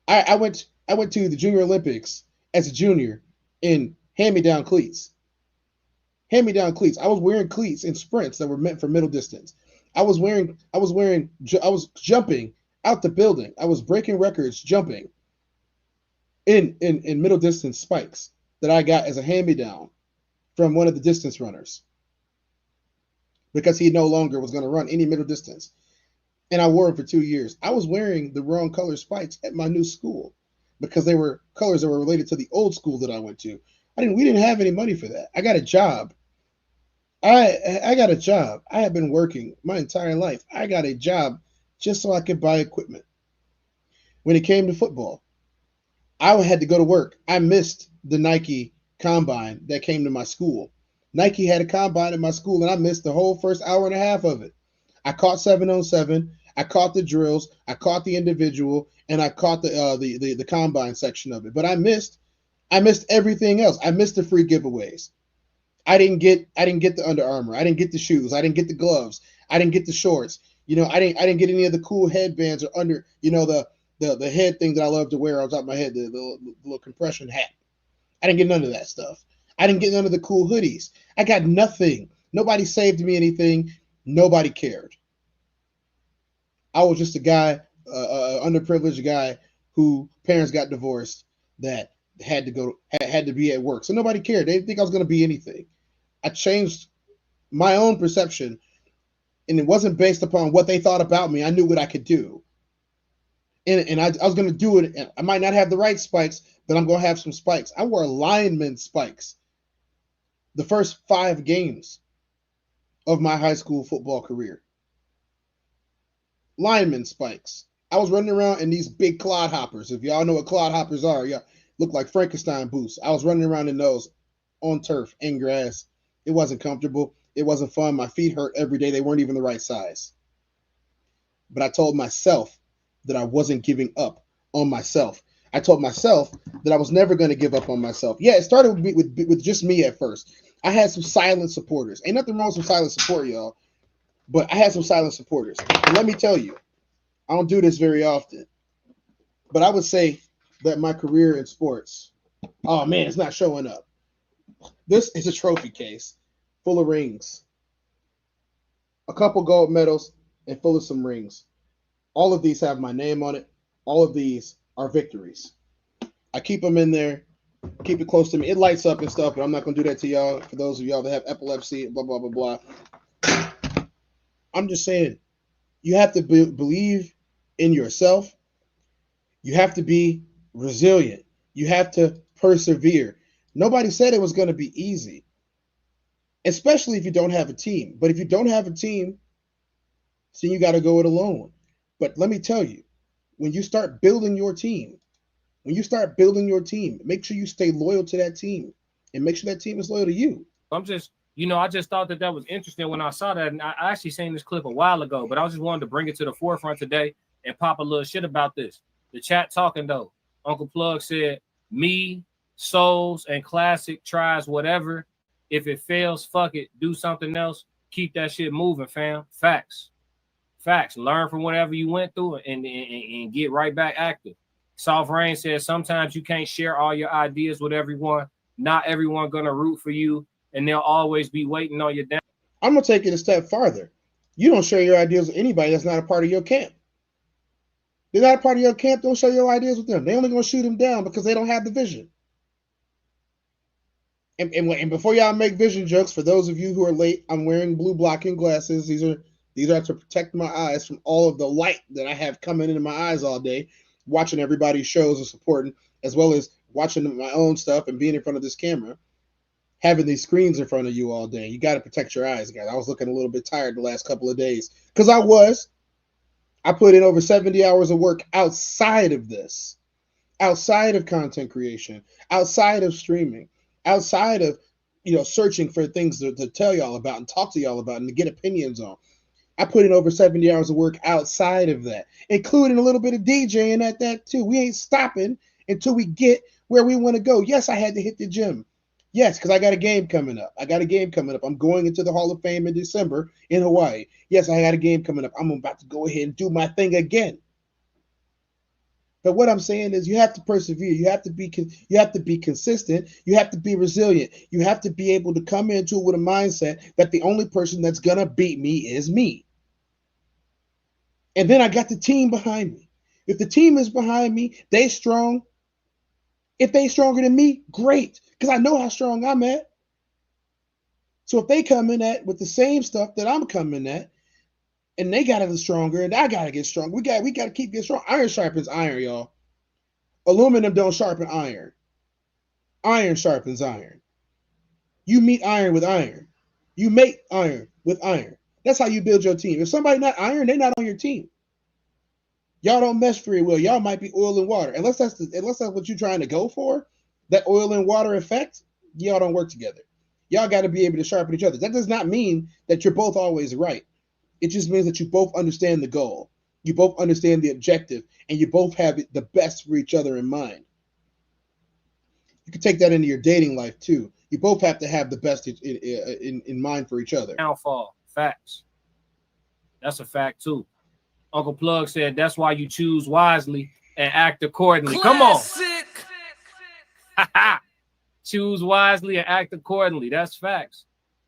I went to the Junior Olympics as a junior in hand-me-down cleats. Hand-me-down cleats. I was wearing cleats in sprints that were meant for middle distance. I was jumping out the building. I was breaking records jumping in middle distance spikes that I got as a hand-me-down from one of the distance runners because he no longer was going to run any middle distance. And I wore them for 2 years. I was wearing the wrong color spikes at my new school because they were colors that were related to the old school that I went to. We didn't have any money for that. I got a job. I got a job. I have been working my entire life. I got a job just so I could buy equipment. When it came to football, I had to go to work. I missed the Nike combine that came to my school. Nike had a combine at my school, and I missed the whole first hour and a half of it. I caught 7-on-7. I caught the drills. I caught the individual, and I caught the combine section of it. But I missed everything else. I missed the free giveaways. I didn't get the Under Armour. I didn't get the shoes. I didn't get the gloves. I didn't get the shorts. I didn't get any of the cool headbands or under, the head thing that I love to wear on top of my head, the little compression hat. I didn't get none of that stuff. I didn't get none of the cool hoodies. I got nothing. Nobody saved me anything. Nobody cared. I was just a guy, underprivileged guy who parents got divorced that had to be at work. So nobody cared. They didn't think I was going to be anything. I changed my own perception, and it wasn't based upon what they thought about me. I knew what I could do. And I was going to do it. And I might not have the right spikes, but I'm going to have some spikes. I wore lineman spikes the first 5 games of my high school football career. Lineman spikes. I was running around in these big clodhoppers. If y'all know what clodhoppers are, yeah, look like Frankenstein boots. I was running around in those on turf and grass. It wasn't comfortable. It wasn't fun. My feet hurt every day. They weren't even the right size. But I told myself that I wasn't giving up on myself. I told myself that I was never going to give up on myself. Yeah, it started with just me at first. I had some silent supporters. Ain't nothing wrong with some silent support, y'all. But I had some silent supporters. And let me tell you, I don't do this very often. But I would say that my career in sports, oh man, it's not showing up. This is a trophy case full of rings, a couple gold medals, and full of some rings. All of these have my name on it. All of these are victories. I keep them in there, keep it close to me. It lights up and stuff, but I'm not going to do that to y'all. For those of y'all that have epilepsy, blah, blah, blah, blah. I'm just saying, you have to believe in yourself. You have to be resilient. You have to persevere. Nobody said it was going to be easy, especially if you don't have a team. But if you don't have a team, then you got to go it alone. But let me tell you, when you start building your team, make sure you stay loyal to that team and make sure that team is loyal to you. I just thought that was interesting when I saw that. And I actually seen this clip a while ago, but I just wanted to bring it to the forefront today and pop a little shit about this. The chat talking though. Uncle Plug said, me, Souls, and Classic tries whatever. If it fails, fuck it. Do something else. Keep that shit moving, fam. Facts. Facts. Learn from whatever you went through and get right back active. Soft Rain says, sometimes you can't share all your ideas with everyone. Not everyone gonna root for you, and they'll always be waiting on you down. I'm gonna take it a step farther. You don't share your ideas with anybody that's not a part of your camp. They're not a part of your camp. Don't share your ideas with them. They're only gonna shoot them down because they don't have the vision. And before y'all make vision jokes, for those of you who are late, I'm wearing blue blocking glasses. These are to protect my eyes from all of the light that I have coming into my eyes all day, watching everybody's shows and supporting, as well as watching my own stuff and being in front of this camera, having these screens in front of you all day. You got to protect your eyes, guys. I was looking a little bit tired the last couple of days because I put in over 70 hours of work outside of this, outside of content creation, outside of streaming, outside of, searching for things to tell y'all about and talk to y'all about and to get opinions on. I put in over 70 hours of work outside of that, including a little bit of DJing at that too. We ain't stopping until we get where we want to go. Yes, I had to hit the gym. Yes, because I got a game coming up. I'm going into the Hall of Fame in December in Hawaii. Yes, I got a game coming up. I'm about to go ahead and do my thing again. But what I'm saying is, you have to persevere. You have to be consistent. You have to be resilient. You have to be able to come into it with a mindset that the only person that's gonna beat me is me. And then I got the team behind me. If the team is behind me, they strong. If they stronger than me, great, because I know how strong I'm at. So if they come in at with the same stuff that I'm coming at, and they got to get stronger, and I got to get strong. We got to keep getting strong. Iron sharpens iron, y'all. Aluminum don't sharpen iron. Iron sharpens iron. You meet iron with iron. You make iron with iron. That's how you build your team. If somebody not iron, they're not on your team. Y'all don't mesh very well. Y'all might be oil and water. Unless that's what you're trying to go for, that oil and water effect, y'all don't work together. Y'all got to be able to sharpen each other. That does not mean that you're both always right. It just means that you both understand the goal. You both understand the objective, and you both have the best for each other in mind. You can take that into your dating life too. You both have to have the best in mind for each other. Downfall. Facts. That's a fact too. Uncle Plug said that's why you choose wisely and act accordingly. Classic. Come on. Choose wisely and act accordingly. That's facts.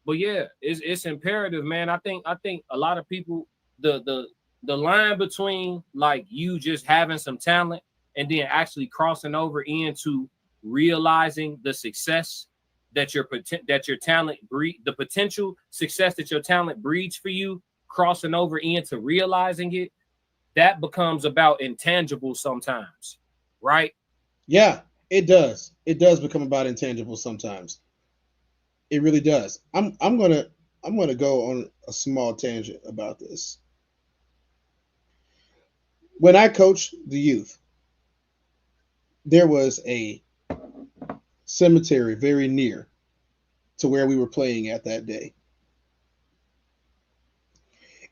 But yeah, it's imperative, man. I think a lot of people, the line between like you just having some talent and then actually crossing over into realizing the success that your talent the potential success that your talent breeds for you, crossing over into realizing it, that becomes about intangible sometimes, right? Yeah, it does. It does become about intangible sometimes. It really does. I'm gonna go on a small tangent about this. When I coached the youth, there was a cemetery very near to where we were playing at that day.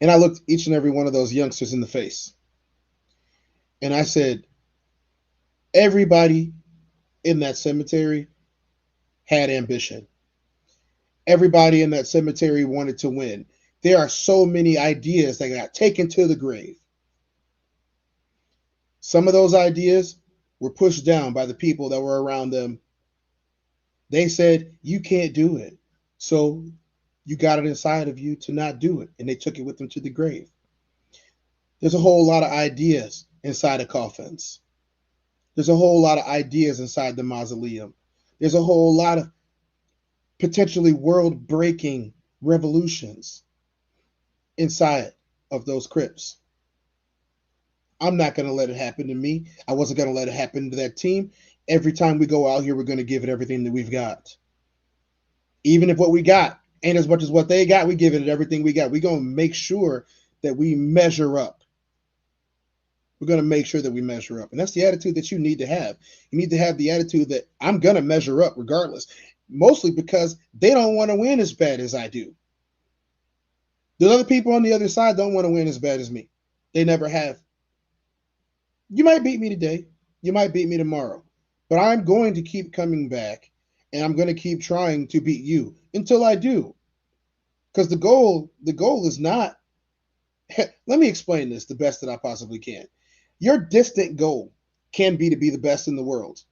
And I looked each and every one of those youngsters in the face. And I said, everybody in that cemetery had ambition. Everybody in that cemetery wanted to win. There are so many ideas that got taken to the grave. Some of those ideas were pushed down by the people that were around them. They said, you can't do it. So you got it inside of you to not do it. And they took it with them to the grave. There's a whole lot of ideas inside of coffins. There's a whole lot of ideas inside the mausoleum. There's a whole lot of potentially world-breaking revolutions inside of those crypts. I'm not going to let it happen to me. I wasn't going to let it happen to that team. Every time we go out here, we're going to give it everything that we've got. Even if what we got ain't as much as what they got, we give it everything we got. We're going to make sure that we measure up. We're going to make sure that we measure up. And that's the attitude that you need to have. You need to have the attitude that I'm going to measure up regardless. Mostly because they don't want to win as bad as I do. The other people on the other side don't want to win as bad as me. They never have. You might beat me today. You might beat me tomorrow. But I'm going to keep coming back, and I'm going to keep trying to beat you until I do. Because the goal is not, let me explain this the best that I possibly can. Your distant goal can be to be the best in the world.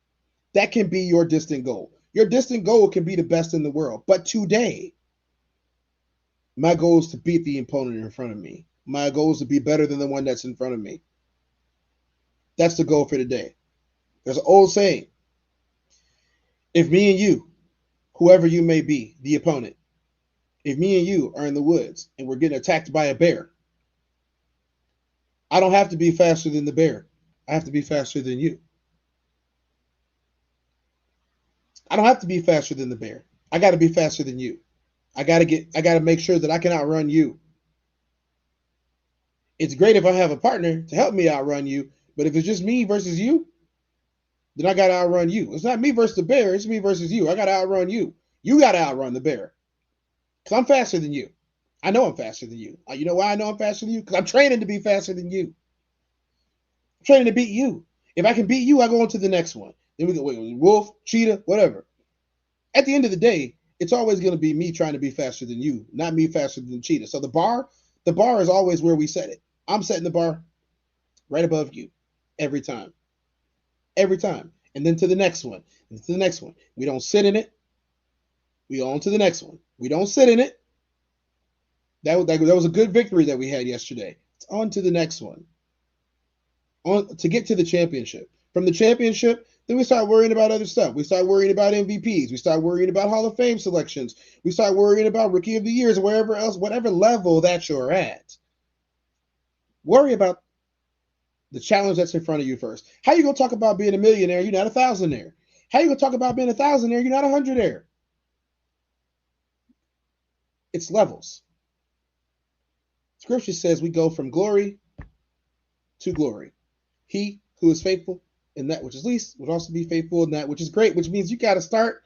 That can be your distant goal. Your distant goal can be the best in the world. But today, my goal is to beat the opponent in front of me. My goal is to be better than the one that's in front of me. That's the goal for today. There's an old saying. If me and you, whoever you may be, the opponent, if me and you are in the woods and we're getting attacked by a bear, I don't have to be faster than the bear. I have to be faster than you. I don't have to be faster than the bear. I got to be faster than you. I got to make sure that I can outrun you. It's great if I have a partner to help me outrun you, but if it's just me versus you, then I got to outrun you. It's not me versus the bear. It's me versus you. I got to outrun you. You got to outrun the bear. Because I'm faster than you. I know I'm faster than you. You know why I know I'm faster than you? Because I'm training to be faster than you. I'm training to beat you. If I can beat you, I go on to the next one. Then we go wolf, cheetah, whatever. At the end of the day, it's always going to be me trying to be faster than you, not me faster than cheetah. So the bar is always where we set it. I'm setting the bar right above you every time. Every time. And then to the next one. And to the next one. We don't sit in it. We go on to the next one. We don't sit in it. That was a good victory that we had yesterday. It's on to the next one. On to get to the championship. From the championship, then we start worrying about other stuff. We start worrying about MVPs. We start worrying about Hall of Fame selections. We start worrying about Rookie of the Years, wherever else, whatever level that you're at. Worry about the challenge that's in front of you first. How you going to talk about being a millionaire? You're not a thousandaire. How you going to talk about being a thousandaire? You're not a hundredaire. It's levels. Scripture says we go from glory to glory. He who is faithful in that which is least would also be faithful in that which is great, which means you got to start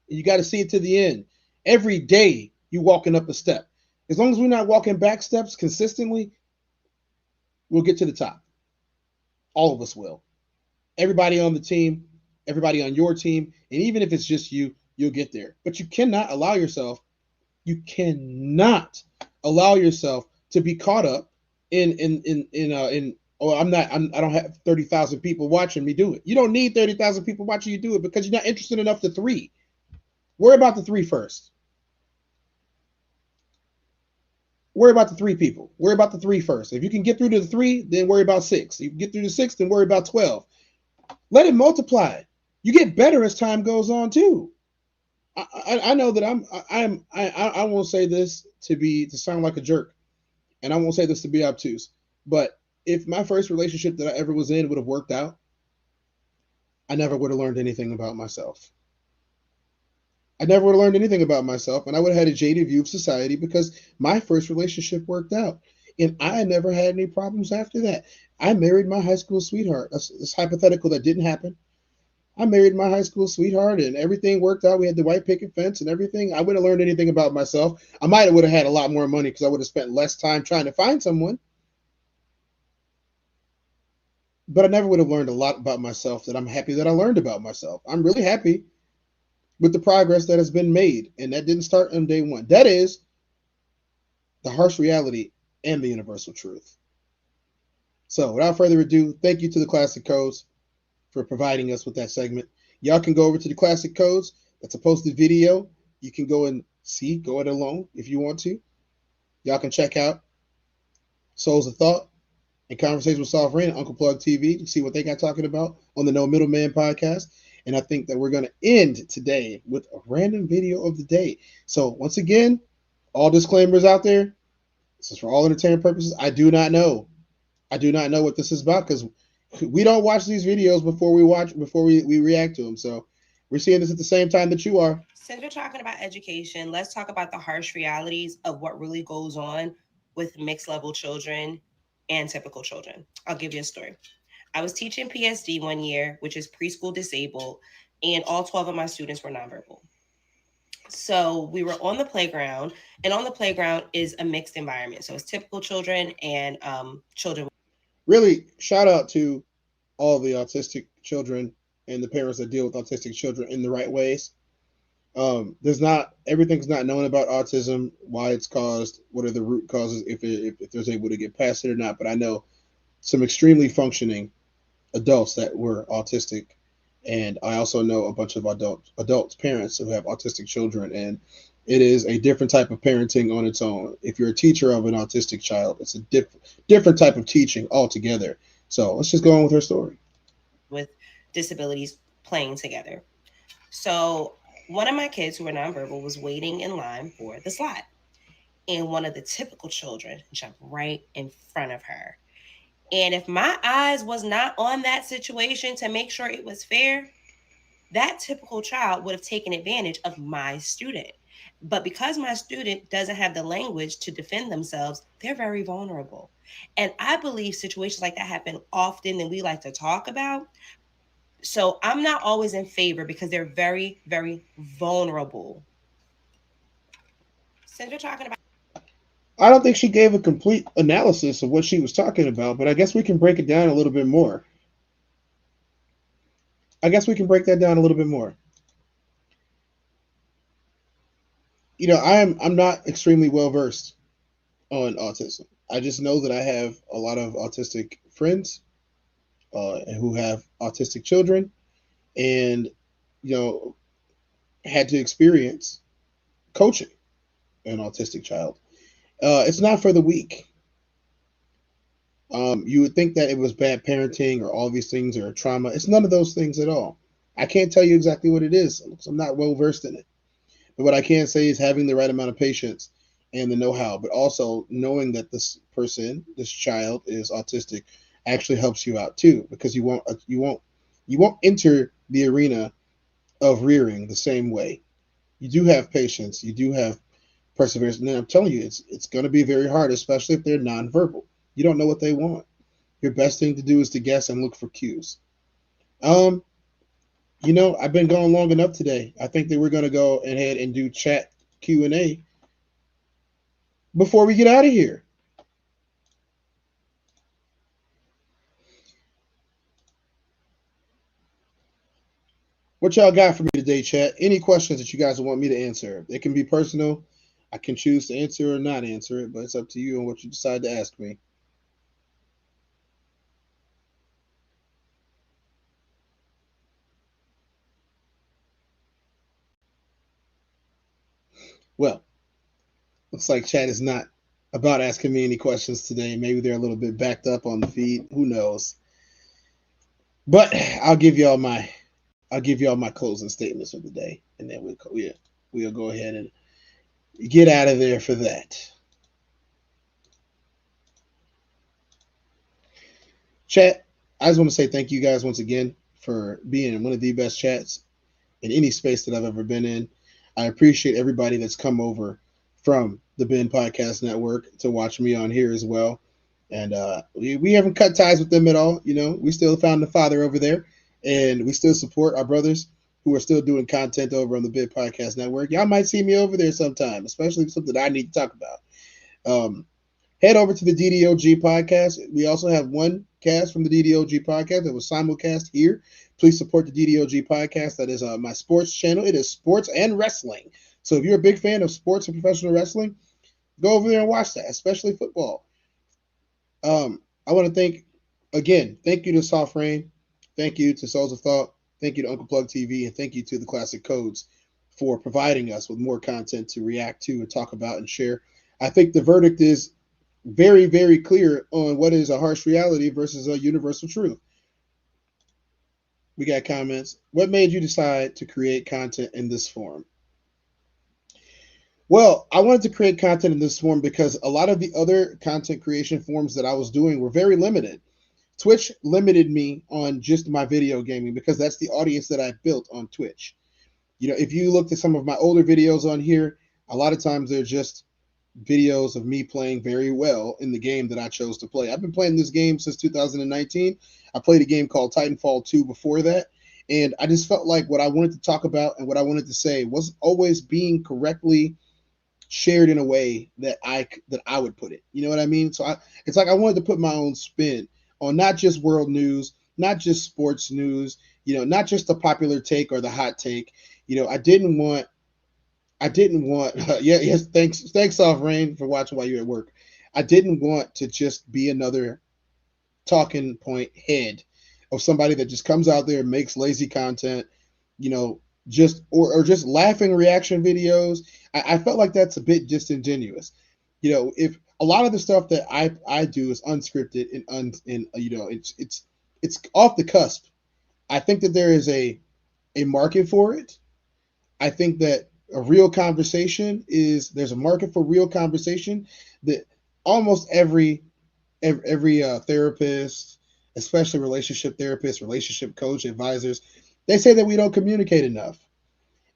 and you got to see it to the end. Every day you walking up a step. As long as we're not walking back steps consistently, we'll get to the top. All of us will. Everybody on the team, everybody on your team, and even if it's just you, you'll get there. But you cannot allow yourself to be caught up in I don't have 30,000 people watching me do it. You don't need 30,000 people watching you do it because you're not interested enough to 3. Worry about the 3 first. Worry about the 3 people. Worry about the 3 first. If you can get through to the 3, then worry about 6. If you can get through to 6, then worry about 12. Let it multiply. You get better as time goes on too. I know that I won't say this to sound like a jerk, and I won't say this to be obtuse, but if my first relationship that I ever was in would have worked out, I never would have learned anything about myself. I never would have learned anything about myself, and I would have had a jaded view of society because my first relationship worked out, and I never had any problems after that. I married my high school sweetheart. It's hypothetical that didn't happen. I married my high school sweetheart, and everything worked out. We had the white picket fence and everything. I wouldn't have learned anything about myself. I might have would have had a lot more money because I would have spent less time trying to find someone. But I never would have learned a lot about myself that I'm happy that I learned about myself. I'm really happy with the progress that has been made, and that didn't start on day one. That is the harsh reality and the universal truth. So without further ado, thank you to the Classic Codes for providing us with that segment. Y'all can go over to the Classic Codes. That's a posted video. You can go and go it alone if you want to. Y'all can check out Souls of Thought and Conversations with Soft Rain and Uncle Plug TV to see what they got talking about on the No Middleman podcast. And I think that we're going to end today with a random video of the day. So once again, all disclaimers out there. This is for all entertainment purposes. I do not know what this is about because we don't watch these videos before we react to them. So we're seeing this at the same time that you are. Since we're talking about education, let's talk about the harsh realities of what really goes on with mixed level children and typical children. I'll give you a story. I was teaching PSD one year, which is preschool disabled, and all 12 of my students were nonverbal. So we were on the playground, and on the playground is a mixed environment. So it's typical children and children. Really, shout out to all the autistic children and the parents that deal with autistic children in the right ways. Everything's not known about autism, why it's caused, what are the root causes, if there's able to get past it or not. But I know some extremely functioning adults that were autistic, and I also know a bunch of adults parents who have autistic children, and it is a different type of parenting on its own. If you're a teacher of an autistic child, it's a different type of teaching altogether. So let's just go on with her story. With disabilities playing together. So one of my kids who were nonverbal was waiting in line for the slot, and one of the typical children jumped right in front of her. And if my eyes was not on that situation to make sure it was fair, that typical child would have taken advantage of my student. But because my student doesn't have the language to defend themselves, they're very vulnerable. And I believe situations like that happen often than we like to talk about. So I'm not always in favor because they're very, very vulnerable. Since we're talking about, I don't think she gave a complete analysis of what she was talking about, but I guess we can break it down a little bit more. I'm not extremely well versed on autism. I just know that I have a lot of autistic friends who have autistic children, and had to experience coaching an autistic child. It's not for the weak. You would think that it was bad parenting or all these things or trauma. It's none of those things at all. I can't tell you exactly what it is because I'm not well versed in it. But what I can say is having the right amount of patience and the know-how, but also knowing that this child is autistic actually helps you out too, because you won't enter the arena of rearing the same way. You do have patience, you do have perseverance, and then I'm telling you, it's going to be very hard, especially if they're nonverbal. You don't know what they want. Your best thing to do is to guess and look for cues. I've been going long enough today. I think that we're going to go ahead and do chat Q&A before we get out of here. What y'all got for me today, chat? Any questions that you guys want me to answer? It can be personal. I can choose to answer or not answer it, but it's up to you on what you decide to ask me. Well, looks like chat is not about asking me any questions today. Maybe they're a little bit backed up on the feed. Who knows? But I'll give y'all my closing statements of the day, and then we'll go ahead and get out of there for that. Chat, I just want to say thank you guys once again for being in one of the best chats in any space that I've ever been in. I appreciate everybody that's come over from the Ben Podcast Network to watch me on here as well. And we haven't cut ties with them at all. We still found the Father over there, and we still support our brothers who are still doing content over on the Ben Podcast Network. Y'all might see me over there sometime, especially something I need to talk about. Head over to the DDOG Podcast. We also have one cast from the DDOG Podcast that was simulcast here. Please support the DDOG Podcast. That is my sports channel. It is sports and wrestling. So if you're a big fan of sports and professional wrestling, go over there and watch that, especially football. I want to thank you to Soft Rain. Thank you to Souls of Thought. Thank you to Uncle Plug TV. And thank you to the Classic Codes for providing us with more content to react to and talk about and share. I think the verdict is very, very clear on what is a harsh reality versus a universal truth. We got comments. What made you decide to create content in this form? Well, I wanted to create content in this form because a lot of the other content creation forms that I was doing were very limited. Twitch limited me on just my video gaming because that's the audience that I built on Twitch. If you looked at some of my older videos on here, a lot of times they're just videos of me playing very well in the game that I chose to play. I've been playing this game since 2019. I played a game called Titanfall 2 before that, and I just felt like what I wanted to talk about and what I wanted to say wasn't always being correctly shared in a way that I would put it. You know what I mean? So it's like I wanted to put my own spin on not just world news, not just sports news, not just the popular take or the hot take. I didn't want yes, thanks off Rain for watching while you're at work. I didn't want to just be another talking point head of somebody that just comes out there and makes lazy content, just or just laughing reaction videos. I felt like that's a bit disingenuous. If a lot of the stuff that I do is unscripted and it's off the cusp. I think that there is a market for it. I think that there's a market for real conversation that almost every therapist, especially relationship therapists, relationship coach, advisors, they say that we don't communicate enough.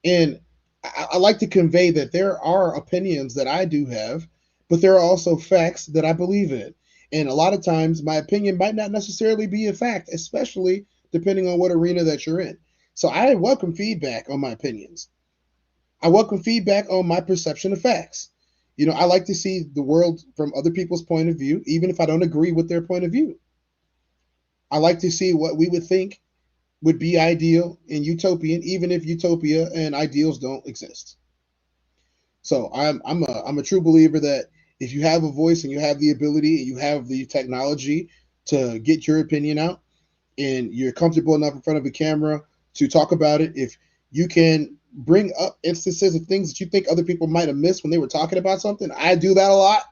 And I like to convey that there are opinions that I do have, but there are also facts that I believe in. And a lot of times my opinion might not necessarily be a fact, especially depending on what arena that you're in. So I welcome feedback on my opinions. I welcome feedback on my perception of facts. I like to see the world from other people's point of view, even if I don't agree with their point of view. I like to see what we would think would be ideal and utopian, even if utopia and ideals don't exist. So I'm a true believer that if you have a voice and you have the ability and you have the technology to get your opinion out and you're comfortable enough in front of a camera to talk about it, if you can bring up instances of things that you think other people might have missed when they were talking about something. I do that a lot.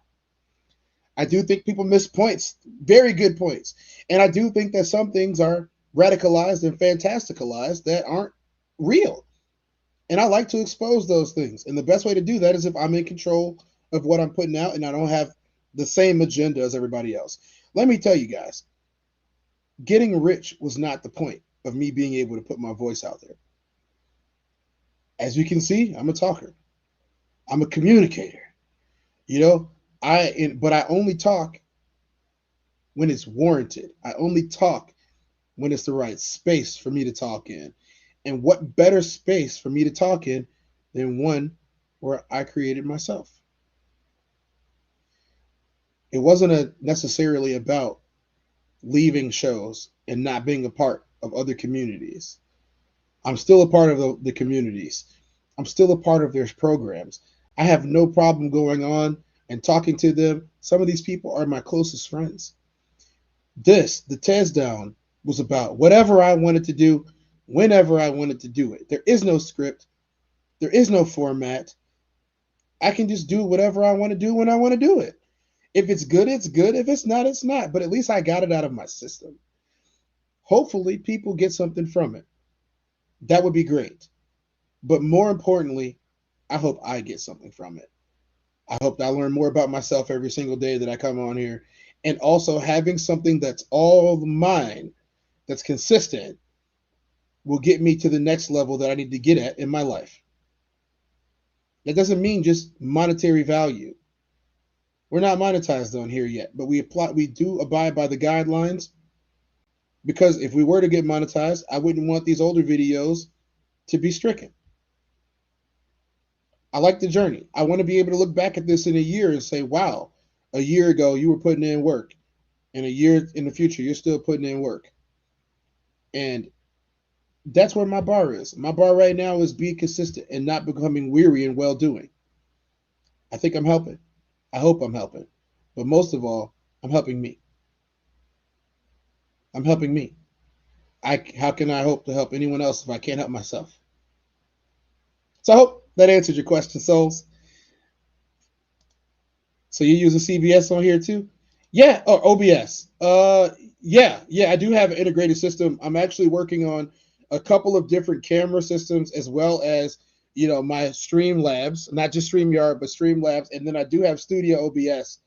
I do think people miss points, very good points. And I do think that some things are radicalized and fantasticalized that aren't real. And I like to expose those things. And the best way to do that is if I'm in control of what I'm putting out and I don't have the same agenda as everybody else. Let me tell you guys, getting rich was not the point of me being able to put my voice out there. As you can see, I'm a talker. I'm a communicator. But I only talk when it's warranted. I only talk when it's the right space for me to talk in. And what better space for me to talk in than one where I created myself? It wasn't necessarily about leaving shows and not being a part of other communities. I'm still a part of the communities. I'm still a part of their programs. I have no problem going on and talking to them. Some of these people are my closest friends. The Tez Down, was about whatever I wanted to do, whenever I wanted to do it. There is no script. There is no format. I can just do whatever I want to do when I want to do it. If it's good, it's good. If it's not, it's not. But at least I got it out of my system. Hopefully, people get something from it. That would be great. But more importantly, I hope I get something from it. I hope that I learn more about myself every single day that I come on here. And also having something that's all mine, that's consistent, will get me to the next level that I need to get at in my life. That doesn't mean just monetary value. We're not monetized on here yet, but we do abide by the guidelines, because if we were to get monetized, I wouldn't want these older videos to be stricken. I like the journey. I want to be able to look back at this in a year and say, wow, a year ago you were putting in work, and a year in the future you're still putting in work. And that's where my bar is. My bar right now is being consistent and not becoming weary in well-doing. I think I'm helping. I hope I'm helping. But most of all, I'm helping me. I'm helping me. How can I hope to help anyone else if I can't help myself? So I hope that answered your question, Souls. So you use a CBS on here too? Yeah, or OBS. Yeah, I do have an integrated system. I'm actually working on a couple of different camera systems, as well as, my Streamlabs, not just StreamYard, but Streamlabs. And then I do have Studio OBS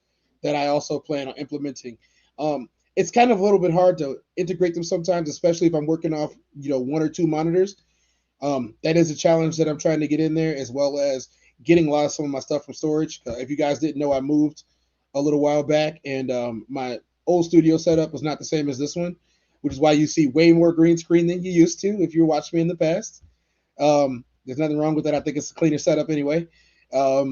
that I also plan on implementing. It's kind of a little bit hard to integrate them sometimes, especially if I'm working off, one or two monitors. That is a challenge that I'm trying to get in there, as well as getting a lot of some of my stuff from storage. If you guys didn't know, I moved a little while back, and my old studio setup was not the same as this one, which is why you see way more green screen than you used to if you watched me in the past. There's nothing wrong with that. I think it's a cleaner setup anyway. But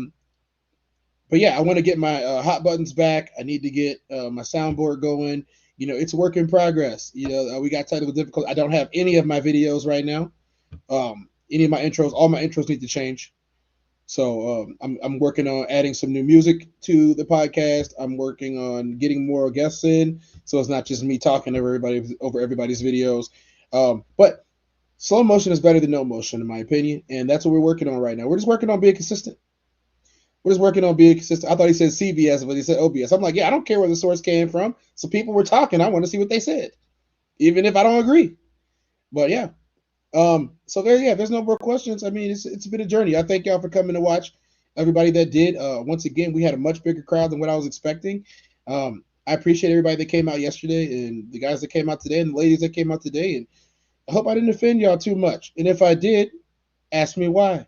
yeah, I want to get my hot buttons back. I need to get my soundboard going, it's a work in progress. We got technical difficulty. I don't have any of my videos right now. Any of my intros, all my intros need to change. So I'm working on adding some new music to the podcast. I'm working on getting more guests in, so it's not just me talking over everybody's videos. But slow motion is better than no motion, in my opinion, and that's what we're working on right now. We're just working on being consistent. I thought he said CBS, but he said OBS. I'm like, yeah, I don't care where the source came from. So people were talking. I want to see what they said, even if I don't agree. But yeah. So there's no more questions. I mean, it's been a journey. I thank y'all for coming to watch. Everybody that did. Once again, we had a much bigger crowd than what I was expecting. I appreciate everybody that came out yesterday, and the guys that came out today, and the ladies that came out today. And I hope I didn't offend y'all too much. And if I did, ask me why.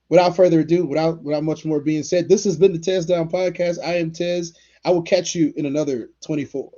Without further ado, without much more being said, this has been the Tez Down Podcast. I am Tez. I will catch you in another 24.